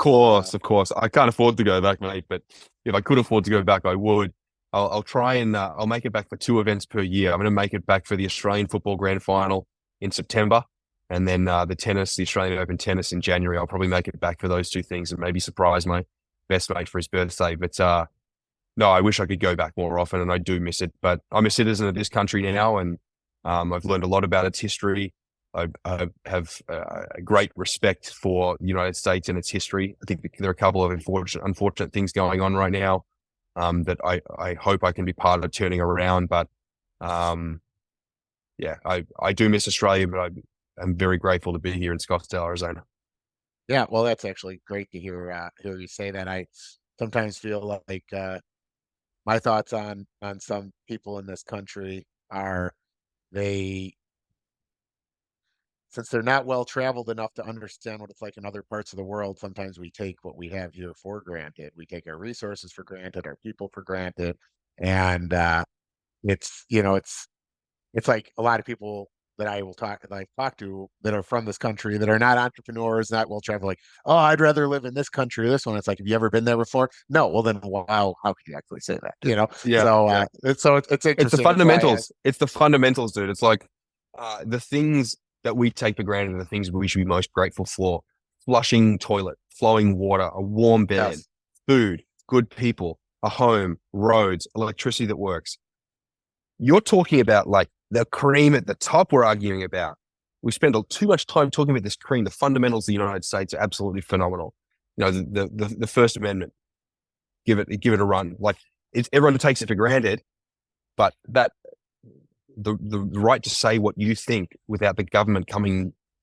Of course. I can't afford to go back, mate, but if I could afford to go back, I would. I'll try and I'll make it back for two events per year. I'm going to make it back for the Australian Football Grand Final in September, and then the Australian Open tennis in January. I'll probably make it back for those two things and maybe surprise my best mate for his birthday. But no, I wish I could go back more often, and I do miss it. But I'm a citizen of this country now, and I've learned a lot about its history. I have a great respect for the United States and its history. I think there are a couple of unfortunate things going on right now that I hope I can be part of turning around. But yeah, I do miss Australia, but I'm very grateful to be here in Scottsdale, Arizona. yeah, well, that's actually great to hear you say that. I sometimes feel like my thoughts on some people in this country are they since they're not well traveled enough to understand what it's like in other parts of the world, sometimes we take what we have here for granted. We take our resources for granted, our people for granted, and it's like a lot of people. that I've talked to that are from this country that are not entrepreneurs, not well traveled, like, oh, I'd rather live in this country or this one. It's like, have you ever been there before? No. Well, then, wow, how could you actually say that? You know? Yeah, So, yeah. it's It's the interesting. That's why fundamentals. It's the fundamentals, dude. It's like the things that we take for granted are the things we should be most grateful for. Flushing toilet, flowing water, a warm bed, yes, food, good people, a home, roads, electricity that works. You're talking about like the cream at the top we're arguing about. We spend too much time talking about this cream. The fundamentals of the United States are absolutely phenomenal. You know, the First Amendment, give it a run. Like everyone takes it for granted, but the right to say what you think without the government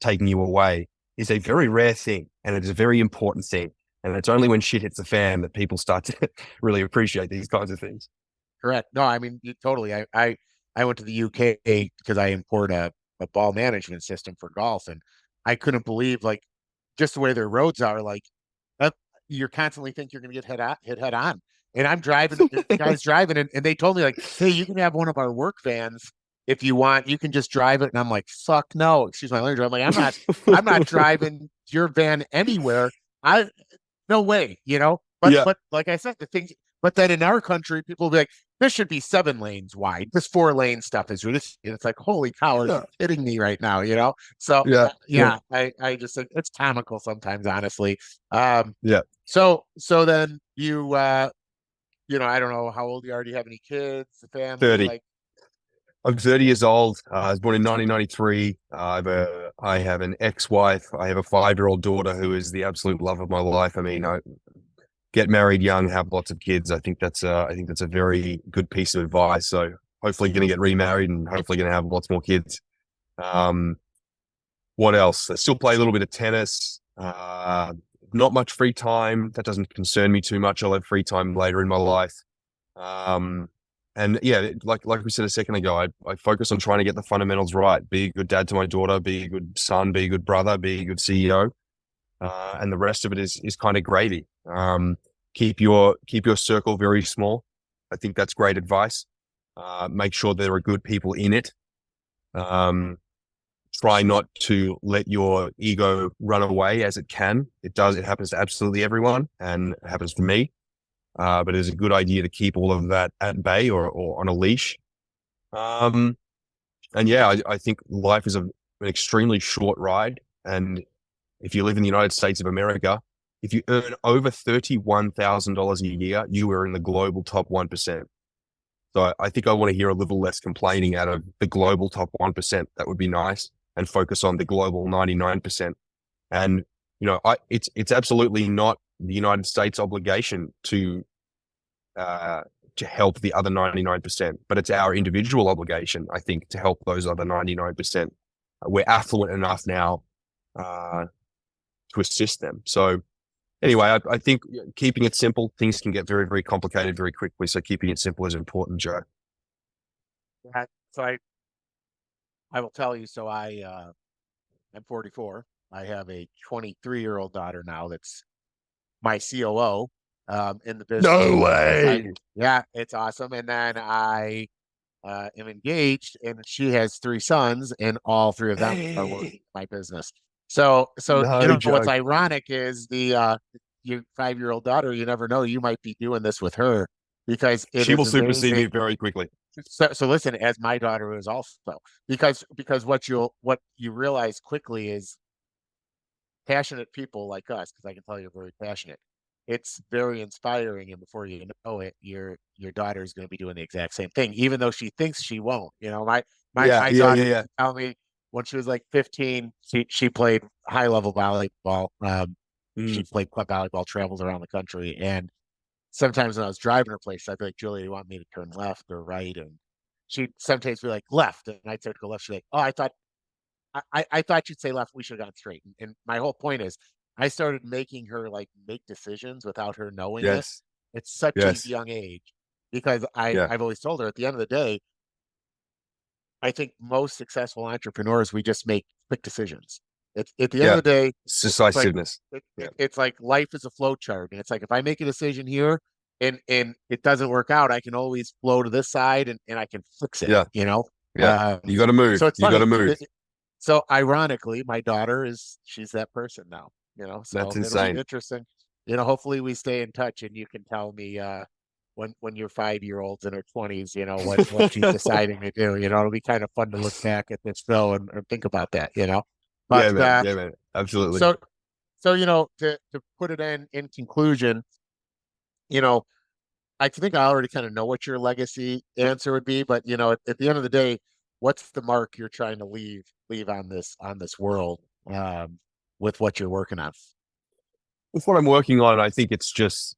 taking you away is a very rare thing, and it is a very important thing. And it's only when shit hits the fan that people start to really appreciate these kinds of things. correct. No, I mean, totally. I went to the UK because I import a ball management system for golf, and I couldn't believe like just the way their roads are. Like, uh, you're constantly think you're going to get hit head on. And I'm driving, the guy's driving, and they told me like, hey, you can have one of our work vans if you want. You can just drive it. And I'm like, fuck no. Excuse my language. I'm like, I'm not driving your van anywhere. I no way, you know. But Yeah. but like I said, the things. But then in our country, people will be like, this should be 7 lanes wide. This 4 lane stuff is ridiculous. It's like, holy cow, are you Yeah. kidding me right now? You know? So Yeah. Yeah. yeah, I just think it's comical sometimes, honestly. Um, Yeah. so then I don't know how old you are. Do you have any kids, a family? 30. Like, I'm 30 years old. I was born in 1993. I have an ex-wife. I have a 5-year-old daughter who is the absolute love of my life. I mean, I get married young, have lots of kids. I think that's a very good piece of advice. So hopefully going to get remarried and hopefully going to have lots more kids. Um, what else? I still play a little bit of tennis. Not much free time. That doesn't concern me too much. I'll have free time later in my life. Um, and yeah, like we said a second ago, I focus on trying to get the fundamentals right. Be a good dad to my daughter, be a good son, be a good brother, be a good CEO. And the rest of it is kind of gravy. Keep your circle very small. I think that's great advice. Make sure there are good people in it. Um, Try not to let your ego run away as it can. It happens to absolutely everyone, and it happens to me. But it's a good idea to keep all of that at bay or on a leash. And yeah, I think life is an extremely short ride. And if you live in the United States of America, if you earn over $31,000 a year, you are in the global top 1%. So I think I want to hear a little less complaining out of the global top 1%. That would be nice, and focus on the global 99%. And, it's absolutely not the United States obligation to help the other 99%, but it's our individual obligation, I think, to help those other 99%. We're affluent enough now to assist them. So anyway, I think keeping it simple, things can get very, very complicated very quickly. So keeping it simple is important, Joe. so I will tell you. So I'm 44. I have a 23-year-old daughter now that's my COO in the No business. way. Yeah, it's awesome. And then I am engaged, and she has 3 sons, and all 3 of them are working in Hey, my business. So no what's joke. ironic is your 5-year-old daughter. You never know, you might be doing this with her because it She will is supersede me amazing. very quickly. So listen, as my daughter is also, because what you realize quickly is passionate people like us, because I can tell you're very passionate. It's very inspiring, and before you know it, your daughter is going to be doing the exact same thing, even though she thinks she won't. Yeah, My yeah, daughter yeah, used yeah. to tell me when she was like 15, she played high level volleyball. She Mm. played club volleyball, travels around the country, and sometimes when I was driving her place, I'd be like, Julia, you want me to turn left or right? And she'd sometimes be like left, and I'd start to go left. She's like, oh, I thought you'd say left. We should have gone straight. And my whole point is, I started making her like make decisions without her knowing it. Yes, It's such a yes, young age because yeah, I've always told her at the end of the day, I think most successful entrepreneurs, we just make quick decisions. It's at the end of yeah. the day, it's like Decisiveness. Yeah, it's like life is a flow chart, and it's like if I make a decision here and it doesn't work out, I can always flow to this side and I can fix it. yeah, Yeah. You got to move. So it's You got to funny. move. So ironically, my daughter she's that person now, That's so it'll be insane. interesting. Hopefully we stay in touch and you can tell me when your 5-year-old's in her 20s, what she's deciding to do. It'll be kind of fun to look. Back at this show and think about that. Yeah, But man. Yeah, man. Absolutely. so to put it in conclusion, you know, I think I already kind of know what your legacy answer would be, but at the end of the day, what's the mark you're trying to leave on this world with what you're working on? With what I'm working on, I think it's just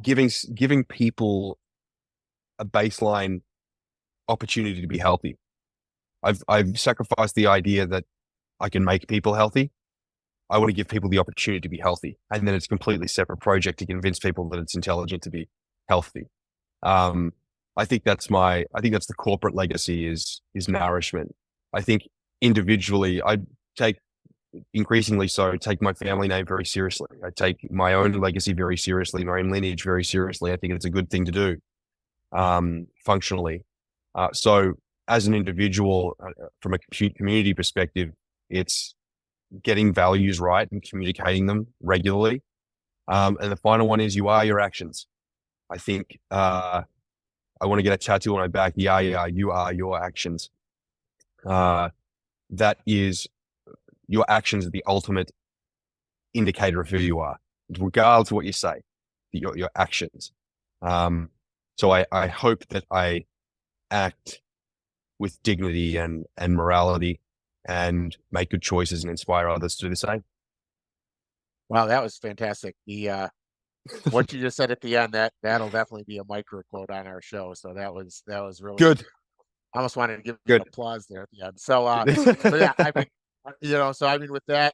giving people a baseline opportunity to be healthy. I've sacrificed the idea that I can make people healthy. I want to give people the opportunity to be healthy, and then it's a completely separate project to convince people that it's intelligent to be healthy. Um, I think that's the corporate legacy is nourishment. I think individually, I take increasingly so take my family name very seriously. I take my own legacy very seriously, my own lineage very seriously. I think it's a good thing to do, functionally. So as an individual, from a community perspective, it's getting values right and communicating them regularly. And the final one is you are your actions. I think I want to get a tattoo on my back. Yeah, you are your actions. That is your actions are the ultimate indicator of who you are, regardless of what you say, your actions. So I hope that I act with dignity and morality and make good choices and inspire others to do the same. Wow, that was fantastic. The what you just said at the end, that'll definitely be a micro quote on our show. So that was really Good, I almost wanted to give you an good. applause there at the end. So yeah, I mean, so I mean, with that,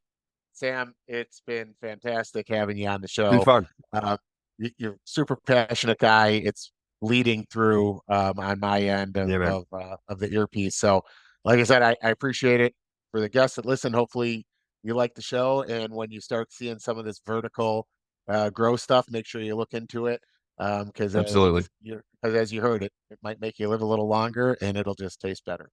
Sam, it's been fantastic having you on the Been show. fun. Uh, you're a super passionate guy. It's leading through on my end Yeah, man. of the earpiece. So, like I said, I appreciate it. For the guests that listen, hopefully you like the show, and when you start seeing some of this vertical grow stuff, make sure you look into it. Because Absolutely. as you heard it might make you live a little longer and it'll just taste better.